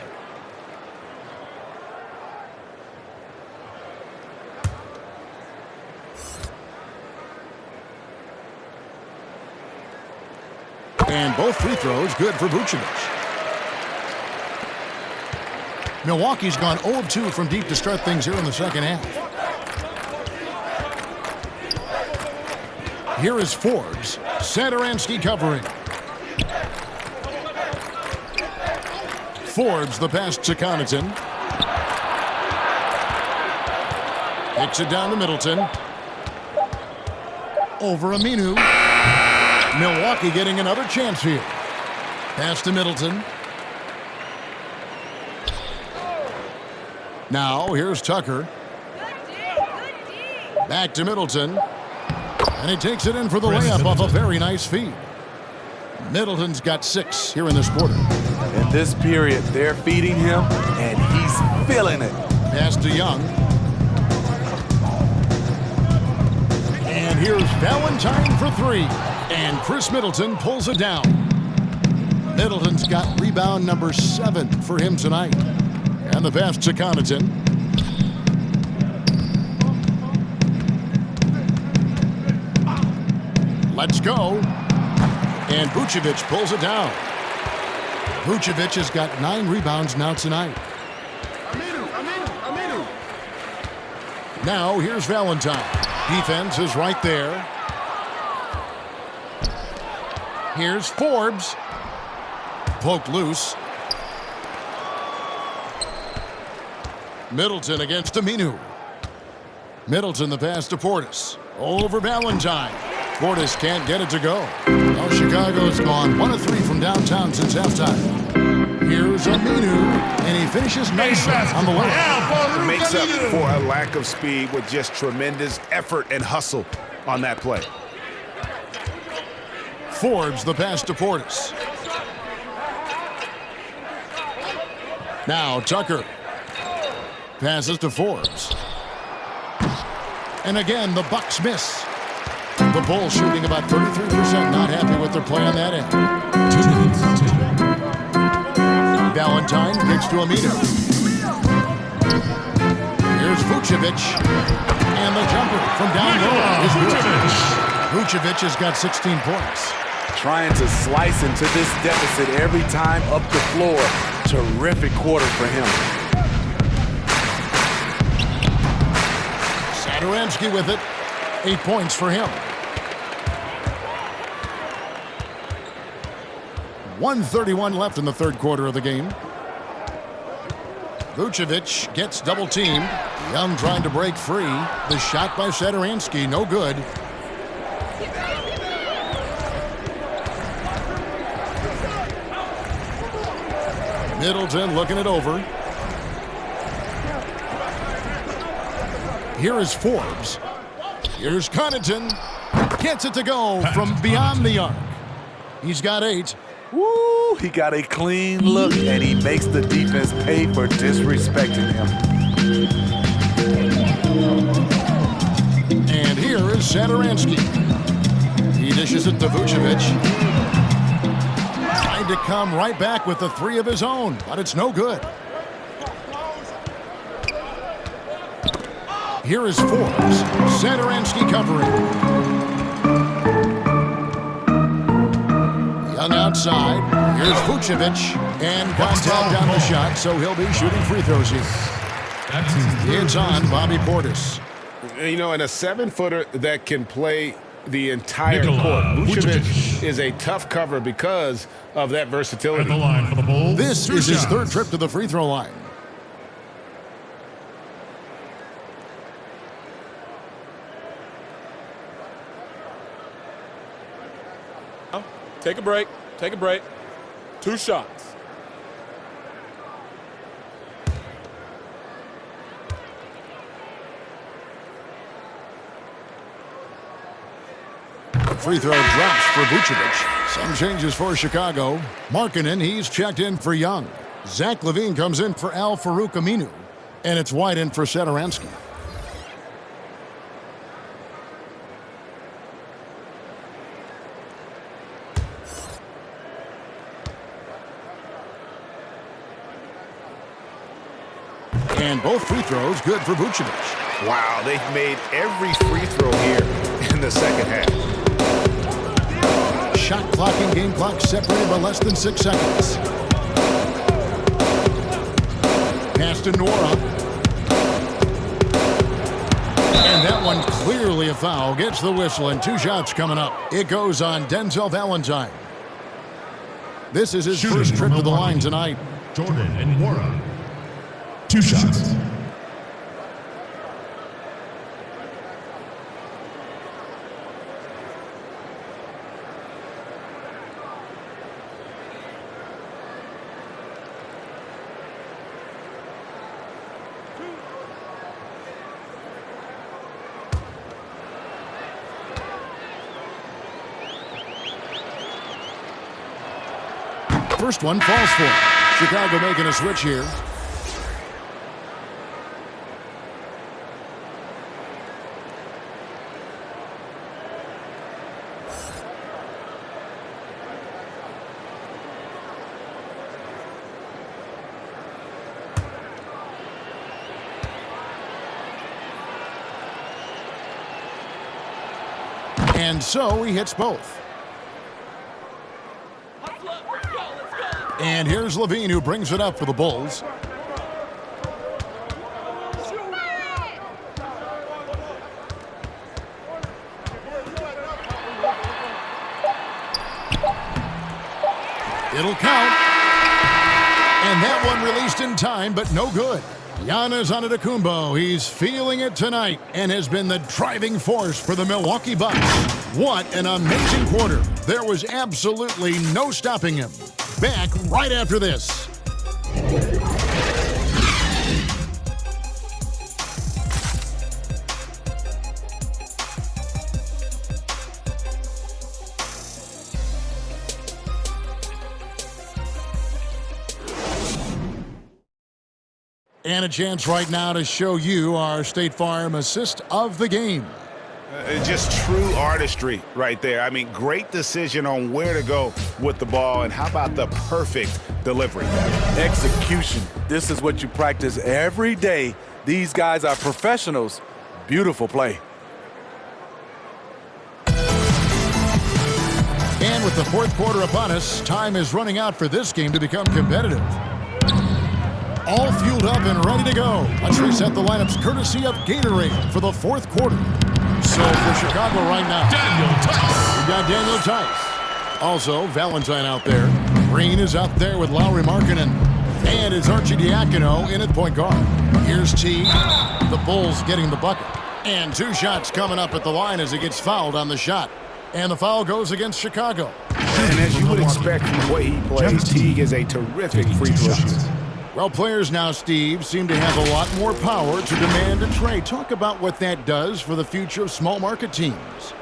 And both free throws good for Vucevic. Milwaukee's gone 0 of 2 from deep to start things here in the second half. Here is Forbes. Satoransky covering. Forbes, the pass to Connaughton. Kicks it down to Middleton. Over Aminu. Milwaukee getting another chance here. Pass to Middleton. Now here's Tucker. Back to Middleton. And he takes it in for the layup off a very nice feed. Middleton's got 6 here in this quarter. In this period, they're feeding him, and he's feeling it. Pass to Young. And here's Valentine for 3. And Chris Middleton pulls it down. Middleton's got rebound number 7 for him tonight. And the pass to Connaughton. Let's go. And Vucevic pulls it down. Vucevic has got 9 rebounds now tonight. Now here's Valentine. Defense is right there. Here's Forbes. Poked loose. Middleton against Aminu. Middleton the pass to Portis. Over Valentine. Portis can't get it to go. Well, Chicago's gone 1 of 3 from downtown since halftime. Here's Aminu, and he finishes nicely on the way. Makes up for a lack of speed with just tremendous effort and hustle on that play. Forbes the pass to Portis. Now Tucker. Passes to Forbes. And again, the Bucks miss. The Bulls shooting about 33%, not happy with their play on that end. Valentine kicks to Aminu. Here's Vucevic. And the jumper from down low is good. Vucevic has got 16 points. Trying to slice into this deficit every time up the floor. Terrific quarter for him. Satoransky with it. 8 points for him. 1:31 left in the third quarter of the game. Vucevic gets double-teamed. Young trying to break free. The shot by Satoransky, no good. Middleton looking it over. Here is Forbes. Here's Connaughton. Gets it to go from beyond the arc. He's got 8. Woo! He got a clean look, and he makes the defense pay for disrespecting him. Satoransky. He dishes it to Vucevic. Tried to come right back with the three of his own, but it's no good. Here is Forbes. Satoransky covering. Young outside. Here's Vucevic. And contact on the shot, so he'll be shooting free throws here. It's on Bobby Portis. You know, and a 7-footer that can play the entire court. Vucevic is a tough cover because of that versatility. At the line for the Bulls. This is his third trip to the free throw line. Take a break. Take a break. 2 shots. Free throw drops for Vucevic. Some changes for Chicago. Markkanen, he's checked in for Young. Zach LaVine comes in for Al-Farouq Aminu. And it's wide in for Satoransky. And both free throws good for Vucevic. Wow, they've made every free throw here in the second half. Shot clock and game clock separated by less than 6 seconds. Pass to Nora. And that one clearly a foul. Gets the whistle and 2 shots coming up. It goes on Denzel Valentine. This is his first trip to the line tonight. Jordan and Nora. 2 shots. First one falls for him. Chicago making a switch here. And so he hits both. And here's LaVine who brings it up for the Bulls. It'll count. And that one released in time, but no good. Giannis Antetokounmpo, he's feeling it tonight and has been the driving force for the Milwaukee Bucks. What an amazing quarter. There was absolutely no stopping him. Back right after this. And a chance right now to show you our State Farm assist of the game. Just true artistry right there. I mean, great decision on where to go with the ball, and how about the perfect delivery? Execution. This is what you practice every day. These guys are professionals. Beautiful play. And with the fourth quarter upon us, time is running out for this game to become competitive. All fueled up and ready to go. Let's reset the lineups courtesy of Gatorade for the fourth quarter. So for Chicago right now, we got Daniel Tice. Also, Valentine out there. Green is out there with Lauri Markkanen. And it's Archie Diacono in at point guard. Here's T. The Bulls getting the bucket. And 2 shots coming up at the line as he gets fouled on the shot. And the foul goes against Chicago. And as you would expect from the way he plays, Teague is a terrific free throw shooter. Well, players now, Steve, seem to have a lot more power to demand a trade. Talk about what that does for the future of small market teams.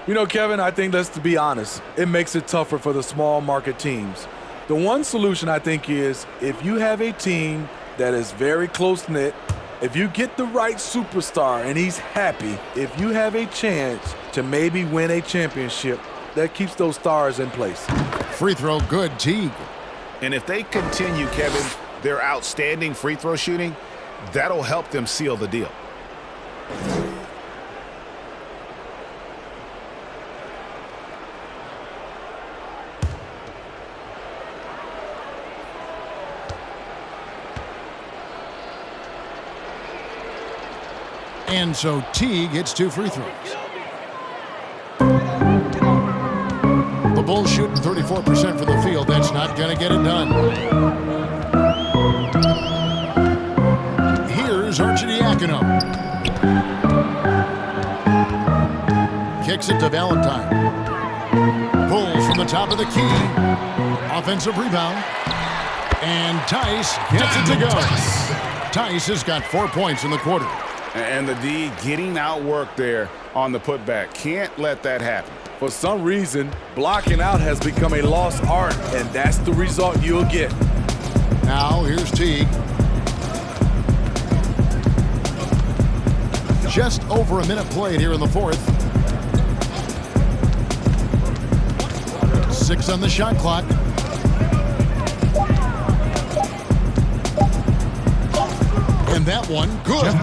You know, Kevin, I think let's be honest. It makes it tougher for the small market teams. The one solution, I think, is if you have a team that is very close-knit, If you get the right superstar and he's happy, if you have a chance to maybe win a championship, that keeps those stars in place. Free throw good, Teague. And if they continue, Kevin, their outstanding free throw shooting, that'll help them seal the deal. And so Teague hits 2 free throws. The Bulls shooting 34% from the field. That's not going to get it done. Here's Arcidiacono. Kicks it to Valentine. Pulls from the top of the key. Offensive rebound. And Tice gets it to go. Tice has got 4 points in the quarter. And the D getting outworked there on the putback. Can't let that happen. For some reason, blocking out has become a lost art, and that's the result you'll get. Now, here's Teague. Just over a minute played here in the fourth. 6 on the shot clock. And that one, good.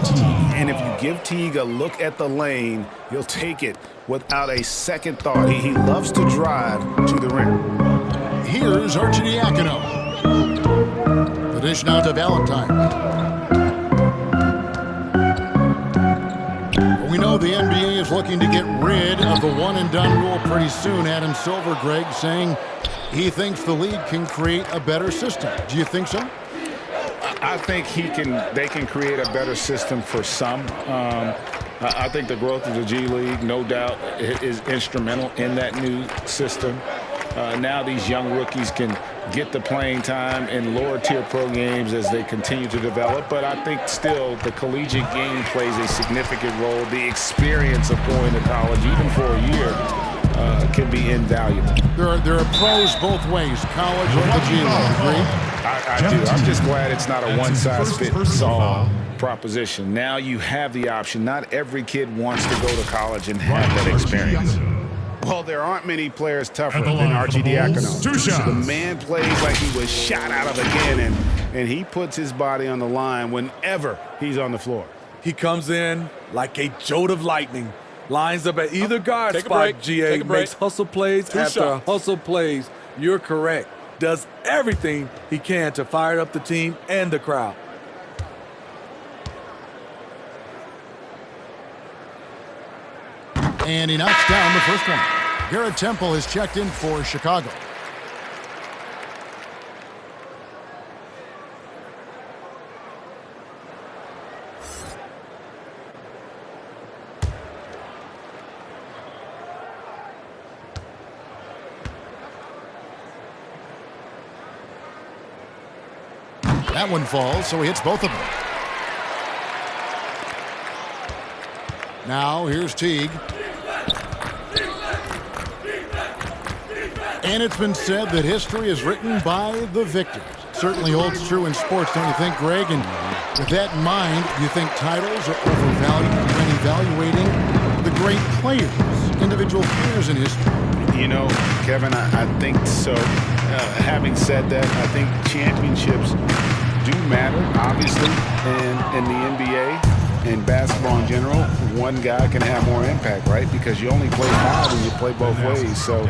And if you give Teague a look at the lane, he'll take it without a second thought. He loves to drive to the rim. Here's Arcidiacono. The dish now to Valentine. We know the NBA is looking to get rid of the one-and-done rule pretty soon. Adam Silver, Greg, saying he thinks the league can create a better system. Do you think so? I think they can create a better system for some. I think the growth of the G League, no doubt, is instrumental in that new system. Now these young rookies can get the playing time in lower-tier pro games as they continue to develop. But I think still the collegiate game plays a significant role. The experience of going to college, even for a year, can be invaluable. There are pros both ways, college or the G League. Agree? I do. I'm just glad it's not a one-size-fits-all proposition. Now you have the option. Not every kid wants to go to college and have that experience. Well, there aren't many players tougher than Arcidiacono. The man plays like he was shot out of a cannon, and he puts his body on the line whenever he's on the floor. He comes in like a jolt of lightning, lines up at either guard spot, GA, makes hustle plays after hustle plays. You're correct. Does everything he can to fire up the team and the crowd. And he knocks down the first one. Garrett Temple is checked in for Chicago. That one falls, so he hits both of them. Now, here's Teague. And it's been said that history is written by the victors. Certainly holds true in sports, don't you think, Greg? And with that in mind, do you think titles are overvalued when evaluating the great players, individual players in history? You know, Kevin, I think so. Having said that, I think championships do matter, obviously, in the NBA and basketball in general. One guy can have more impact, right? Because you only play 5 and you play both ways. So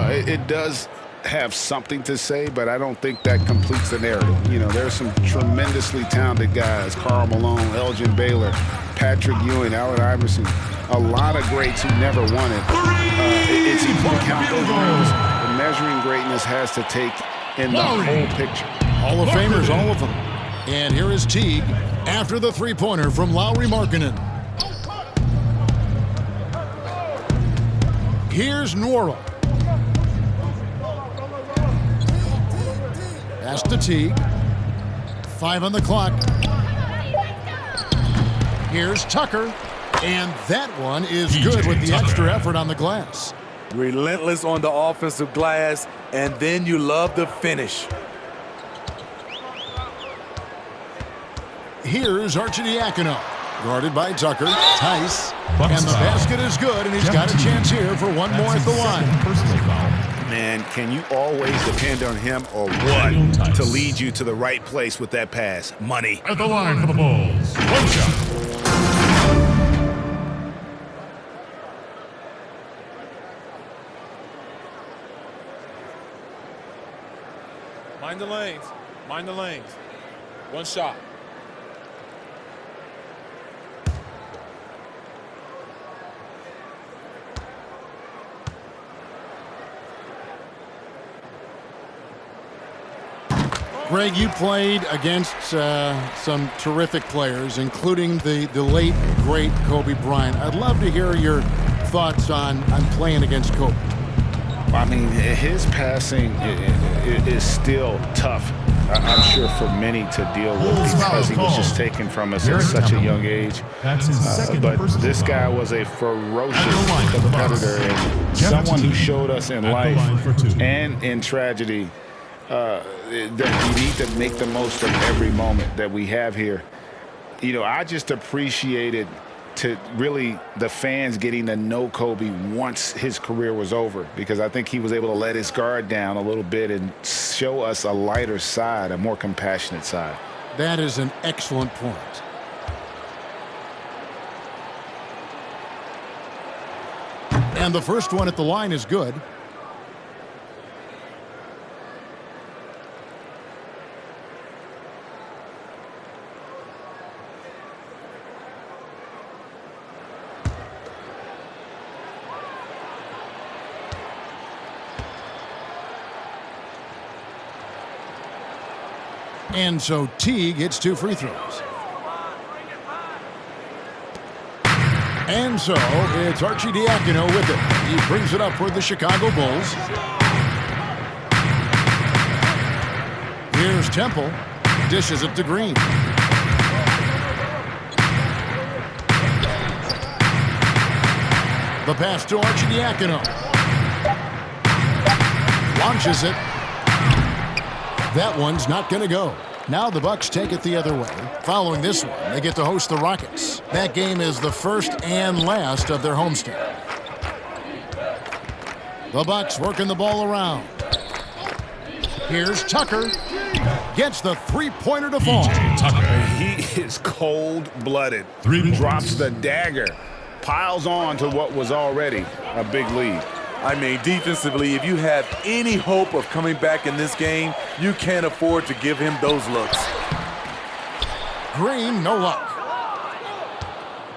it does have something to say, but I don't think that completes the narrative. You know, there's some tremendously talented guys, Karl Malone, Elgin Baylor, Patrick Ewing, Allen Iverson, a lot of greats who never won it. It's easy to count those wins. The measuring greatness has to take in the whole picture. Hall of Famers, all of them. And here is Teague after the three-pointer from Lauri Markkanen. Here's Nwora. Pass to Teague. 5 on the clock. Here's Tucker. And that one is good with the extra effort on the glass. Relentless on the offensive glass, and then you love the finish. Here's Arcidiacono. Guarded by Tucker. Tice. And the basket is good, and he's got a chance here for one more at the line. Man, can you always depend on him or what to lead you to the right place with that pass? Money. At the line for the Bulls. One shot. Mind the lanes. Mind the lanes. One shot. Greg, you played against some terrific players, including the late, great Kobe Bryant. I'd love to hear your thoughts on playing against Kobe. I mean, his passing is still tough, I'm sure, for many to deal with because he was just taken from us at such a young age. But this guy was a ferocious competitor and someone who showed us in life and in tragedy that you need to make the most of every moment that we have here. You know, I just appreciated to really the fans getting to know Kobe once his career was over, because I think he was able to let his guard down a little bit and show us a lighter side, a more compassionate side. That is an excellent point. And the first one at the line is good. And so Teague hits 2 free throws. And so it's Arcidiacono with it. He brings it up for the Chicago Bulls. Here's Temple. Dishes it to Green. The pass to Arcidiacono. Launches it. That one's not going to go. Now the Bucks take it the other way. Following this one, they get to host the Rockets. That game is the first and last of their homestand. The Bucks working the ball around. Here's Tucker. Gets the three-pointer to fall. He is cold-blooded. Drops the dagger. Piles on to what was already a big lead. I mean, defensively, if you have any hope of coming back in this game, you can't afford to give him those looks. Green, no luck.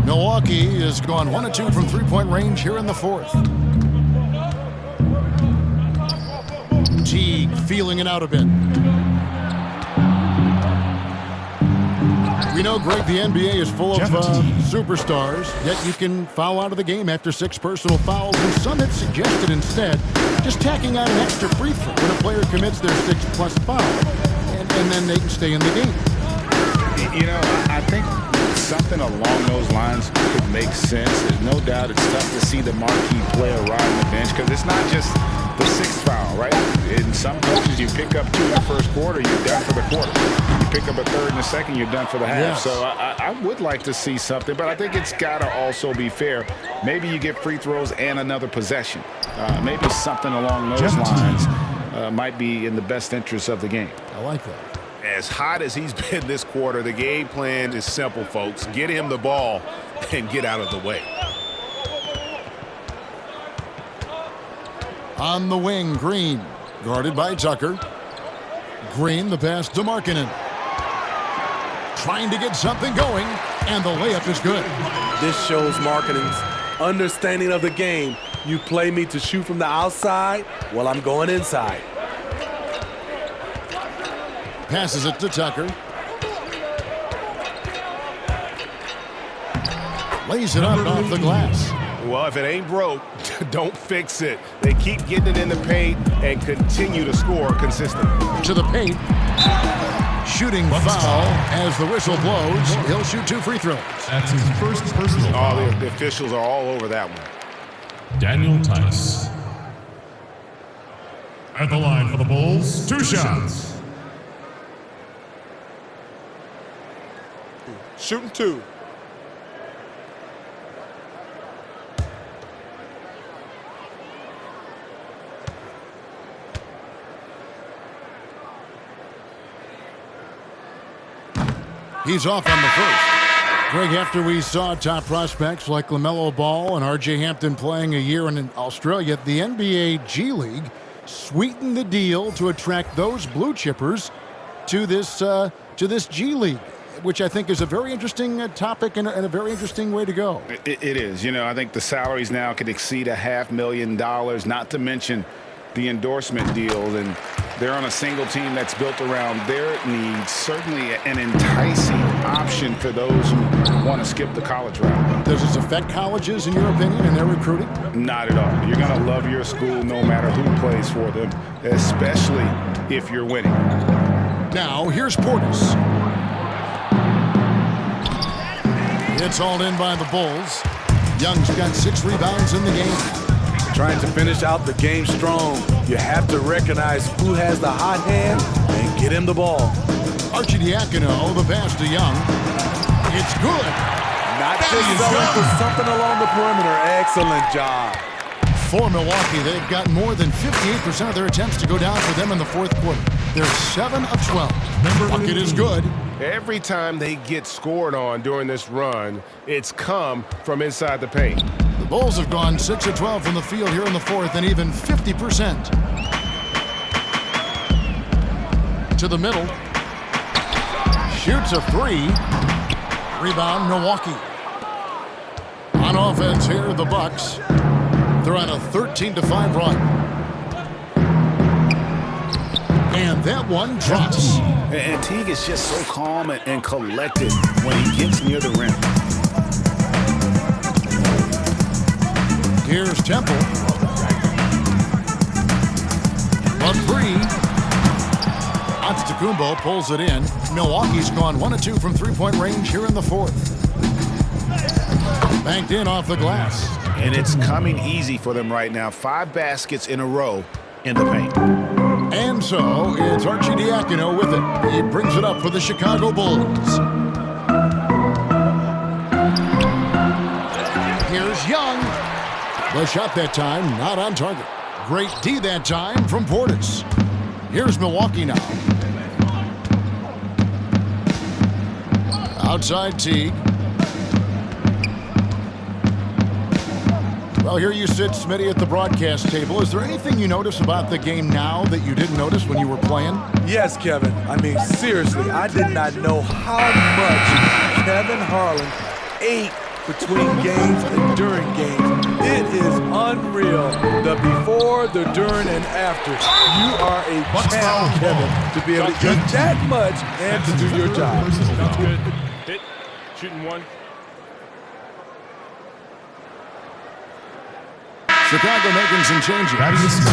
Milwaukee has gone 1 of 2 from three-point range here in the fourth. Teague feeling it out a bit. We know, Greg, the NBA is full of superstars, yet you can foul out of the game after 6 personal fouls, and some have suggested instead just tacking on an extra free throw when a player commits their 6+ foul, and then they can stay in the game. You know, I think something along those lines could make sense. There's no doubt it's tough to see the marquee player riding the bench because it's not just the 6th foul, right? In some coaches, you pick up 2 in the first quarter, you're done for the quarter. You pick up a 3rd in the second, you're done for the half. Yes. So I would like to see something, but I think it's got to also be fair. Maybe you get free throws and another possession. Maybe something along those lines might be in the best interest of the game. I like that. As hot as he's been this quarter, the game plan is simple, folks. Get him the ball and get out of the way. On the wing, Green, guarded by Tucker. Green, the pass to Markkanen. Trying to get something going, and the layup is good. This shows Markkanen's understanding of the game. You play me to shoot from the outside, well, I'm going inside. Passes it to Tucker. Lays it up off the glass. Well, if it ain't broke, don't fix it. They keep getting it in the paint and continue to score consistently. To the paint. Shooting foul as the whistle blows. He'll shoot 2 free throws. That's his first personal foul. The officials are all over that one. Daniel Tice. At the line for the Bulls, 2 shots. shooting 2. He's off on the first. Greg, after we saw top prospects like LaMelo Ball and R.J. Hampton playing a year in Australia, the NBA G League sweetened the deal to attract those blue chippers to this G League, which I think is a very interesting topic and a very interesting way to go. It is. You know, I think the salaries now could exceed $500,000, not to mention the endorsement deals, and they're on a single team that's built around their needs. Certainly an enticing option for those who want to skip the college route. Does this affect colleges, in your opinion, in their recruiting? Not at all. You're going to love your school no matter who plays for them, especially if you're winning. Now, here's Portis. It's hauled in by the Bulls. Young's got 6 rebounds in the game. Trying to finish out the game strong. You have to recognize who has the hot hand and get him the ball. Arcidiacono, the pass to Young. It's good. Not just selling for something along the perimeter. Excellent job. For Milwaukee, they've got more than 58% of their attempts to go down for them in the fourth quarter. They're 7 of 12. Bucket is good. Every time they get scored on during this run, it's come from inside the paint. The Bulls have gone 6 of 12 from the field here in the fourth, and even 50%. To the middle. Shoots a 3. Rebound, Milwaukee. On offense here, the Bucks. They're on a 13-5 run. And that one drops. And Teague is just so calm and collected when he gets near the rim. Here's Temple. A 3. Antetokounmpo pulls it in. Milwaukee's gone 1 of 2 from three-point range here in the fourth. Banked in off the glass. And it's coming easy for them right now. 5 baskets in a row in the paint. And so it's Arcidiacono with it. He brings it up for the Chicago Bulls. Here's Young. The shot that time, not on target. Great D that time from Portis. Here's Milwaukee now. Outside Teague. Well, here you sit, Smitty, at the broadcast table. Is there anything you notice about the game now that you didn't notice when you were playing? Yes, Kevin. I mean, seriously, I did not know how much Kevin Harlan ate between games and during games. It is unreal. The before, the during, and after. You are a champ, Kevin, to be able to eat that much and to do your job. Sounds good. Hit. Shooting 1. Chicago making some changes.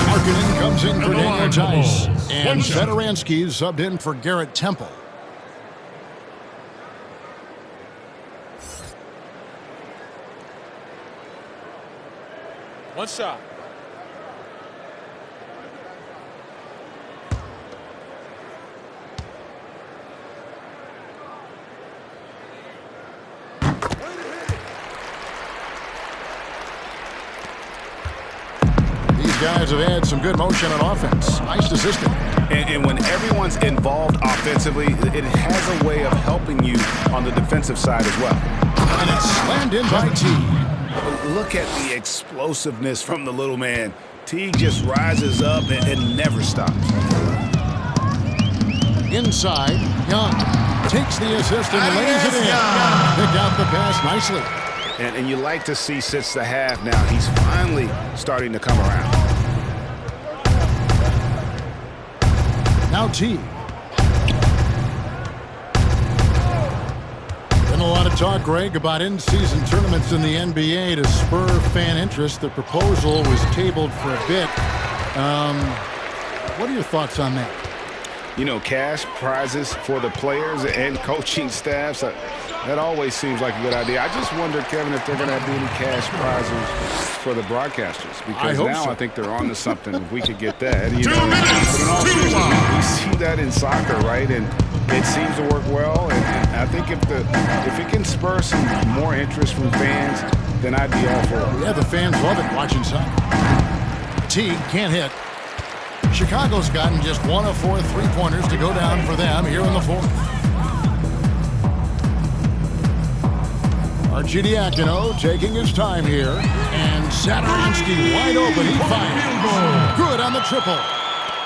Markkanen comes in for Daniel Tice. And Satoransky is subbed in for Garrett Temple. One shot. These guys have had some good motion on offense. Nice assistant. And when everyone's involved offensively, it has a way of helping you on the defensive side as well. And it's slammed in by Teague. Look at the explosiveness from the little man. Teague just rises up and never stops. Inside, Young takes the assist and lays it in. Picked out the pass nicely. And you like to see since the half now, he's finally starting to come around. Now Teague. Been a lot of talk, Greg, about in-season tournaments in the NBA to spur fan interest. The proposal was tabled for a bit. What are your thoughts on that? You know, cash prizes for the players and coaching staffs, that always seems like a good idea. I just wonder, Kevin, if they're going to have any cash prizes for the broadcasters. Because I think they're on to something if we could get that. You know, but in all seriousness, we see that in soccer, right? And It seems to work well, and I think if it can spur some more interest from fans, then I'd be all for it. Yeah, the fans love it watching soccer. Teague can't hit. Chicago's gotten just 1 of 4 3-pointers to go down for them here in the fourth. Arcidiacono taking his time here. And Satoransky wide open. He fires. Good on the triple.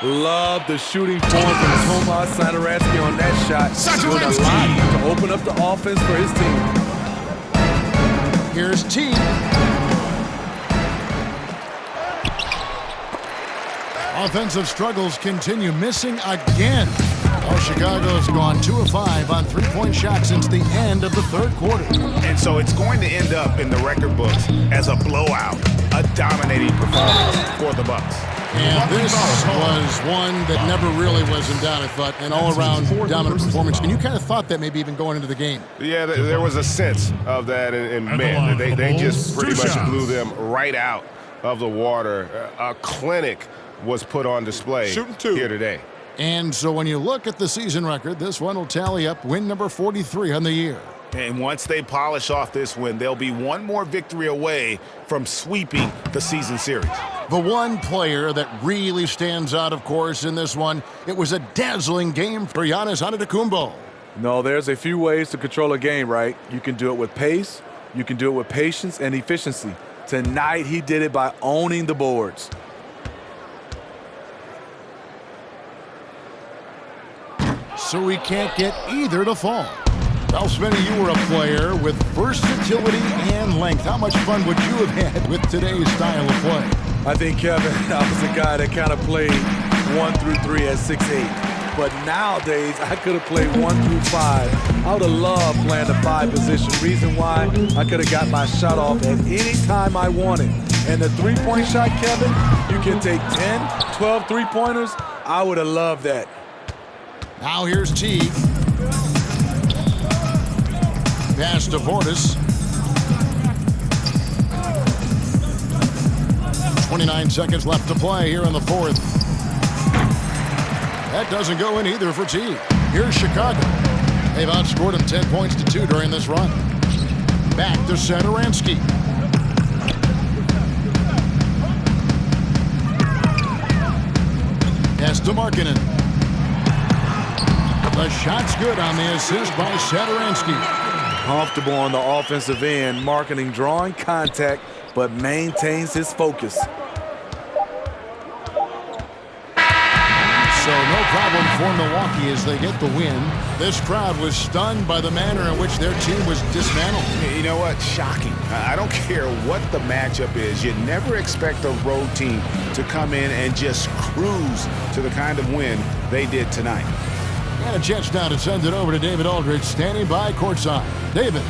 Love the shooting form from Tomas Satoransky on that shot. Doing a lot to open up the offense for his team. Here's Teague. Offensive struggles continue, missing again. Oh, Chicago's gone 2 of 5 on 3-point shots since the end of the third quarter. And so it's going to end up in the record books as a blowout, a dominating performance for the Bucks. And this was one that never really was in doubt, I thought, an all-around dominant performance. And you kind of thought that maybe even going into the game. Yeah, there was a sense of that, and man, they just pretty much blew them right out of the water. A clinic was put on display here today. And so when you look at the season record, this one will tally up win number 43 on the year. And once they polish off this win, they'll be one more victory away from sweeping the season series. The one player that really stands out, of course, in this one, it was a dazzling game for Giannis Antetokounmpo. No, there's a few ways to control a game, right? You can do it with pace, you can do it with patience and efficiency. Tonight, he did it by owning the boards. So we can't get either to fall. Well, Smitty, you were a player with versatility and length. How much fun would you have had with today's style of play? I think, Kevin, I was a guy that kind of played 1 through 3 at 6'8". But nowadays, I could have played 1 through 5. I would have loved playing the 5 position. Reason why, I could have got my shot off at any time I wanted. And the 3-point shot, Kevin, you can take 10, 12 3-pointers. I would have loved that. Now here's Teague. Pass to Portis. 29 seconds left to play here in the fourth. That doesn't go in either for Teague. Here's Chicago. They've outscored him 10 points to 2 during this run. Back to Satoransky. Pass to Markkanen. The shot's good on the assist by Satoransky. Comfortable on the offensive end, Markkanen drawing contact, but maintains his focus. So no problem for Milwaukee as they get the win. This crowd was stunned by the manner in which their team was dismantled. You know what? Shocking. I don't care what the matchup is. You never expect a road team to come in and just cruise to the kind of win they did tonight. And a chance now to send it over to David Aldridge, standing by courtside. David.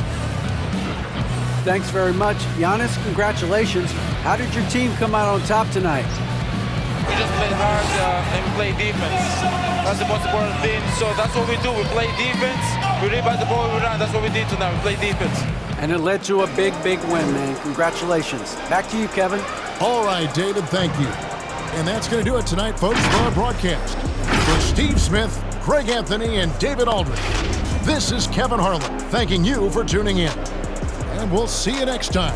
Thanks very much. Giannis, congratulations. How did your team come out on top tonight? We just played hard and we played defense. That's the most important thing. So that's what we do. We play defense. We rebound the ball, we run. That's what we did tonight. We play defense. And it led to a big, big win, man. Congratulations. Back to you, Kevin. All right, David, thank you. And that's going to do it tonight, folks, for our broadcast. For Steve Smith, Craig Anthony, and David Aldridge, this is Kevin Harlan thanking you for tuning in. And we'll see you next time.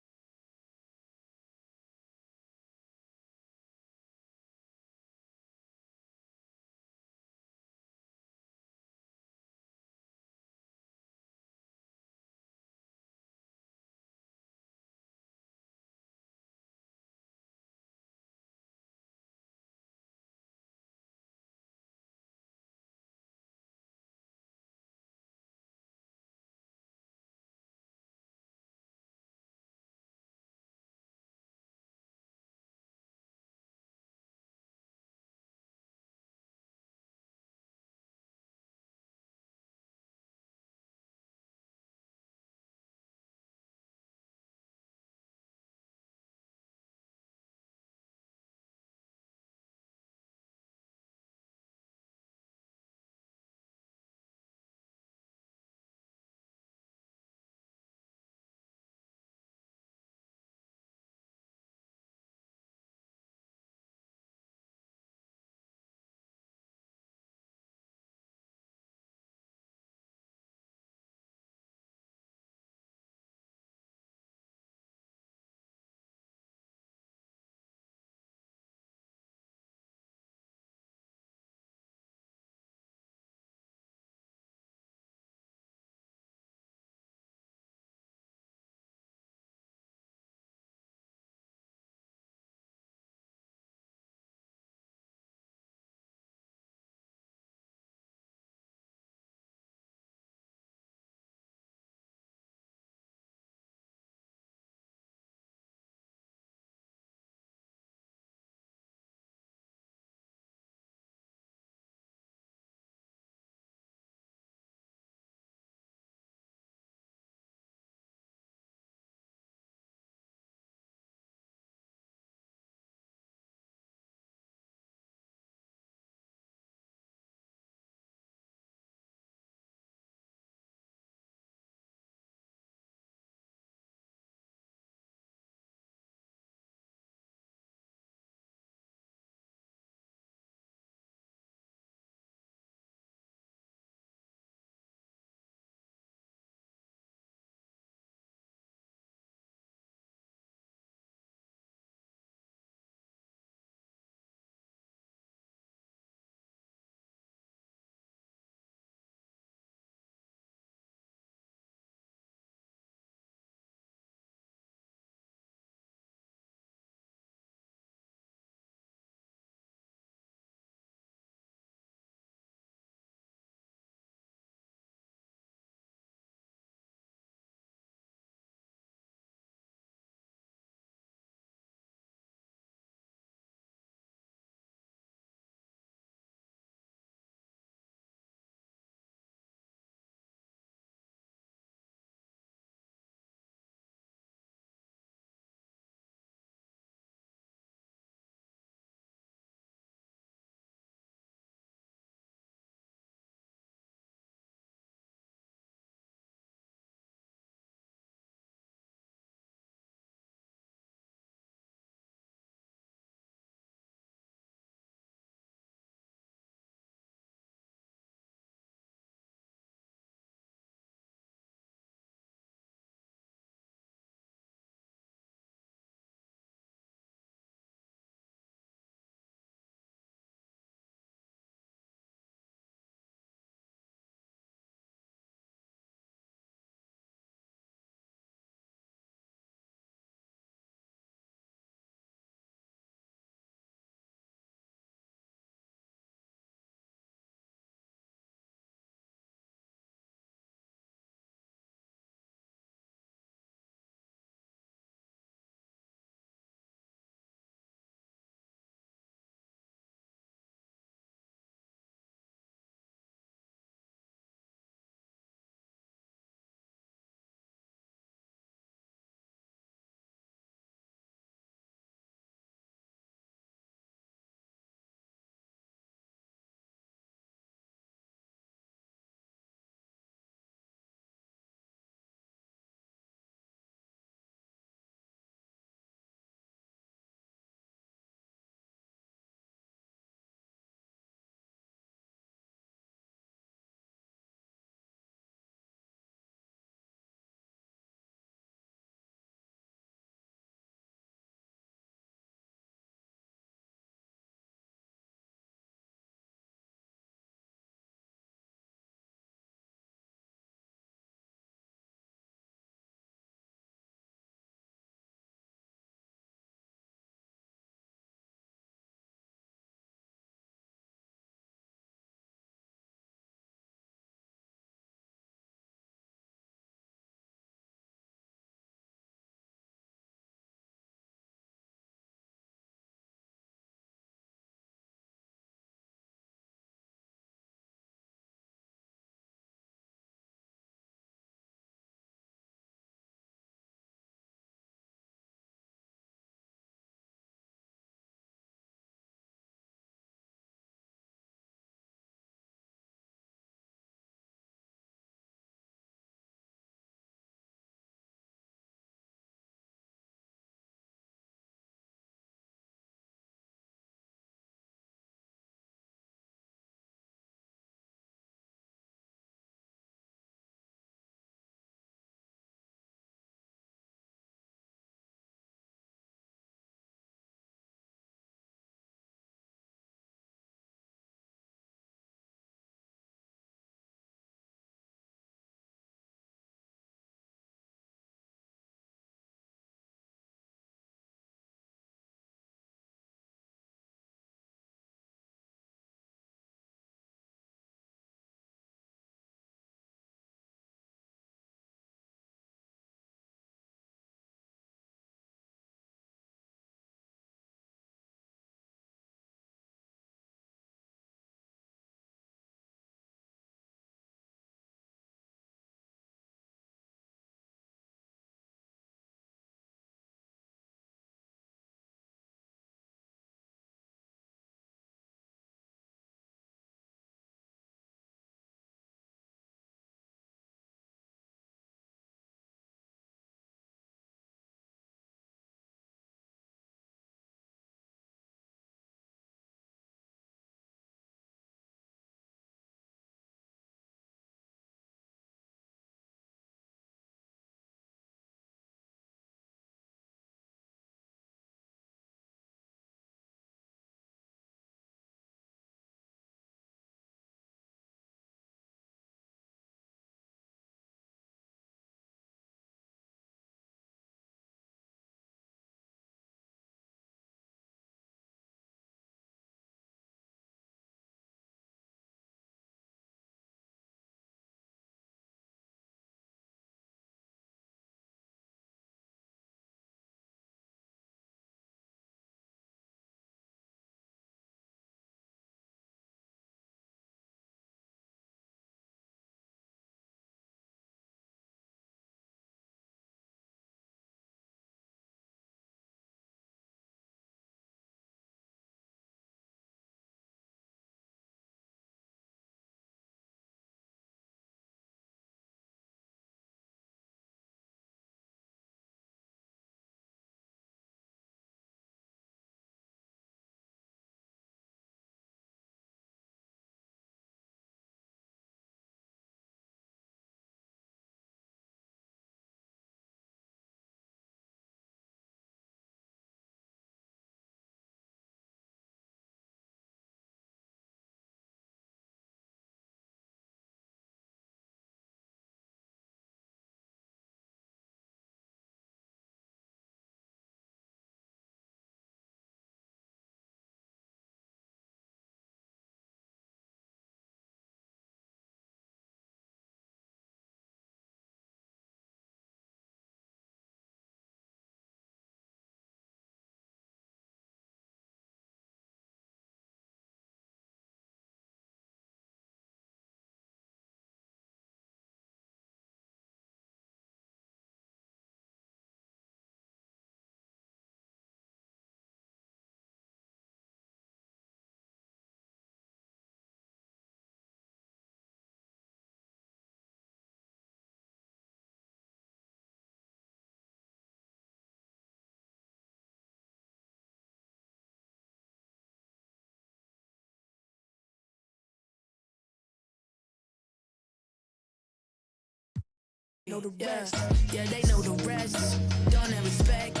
Know the rest, yeah, they know the rest. Don't have respect.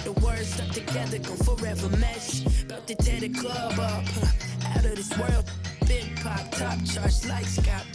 The words stuck together gon' forever mesh. About to tear the club up, out of this world. Big pop, top charts like Scott.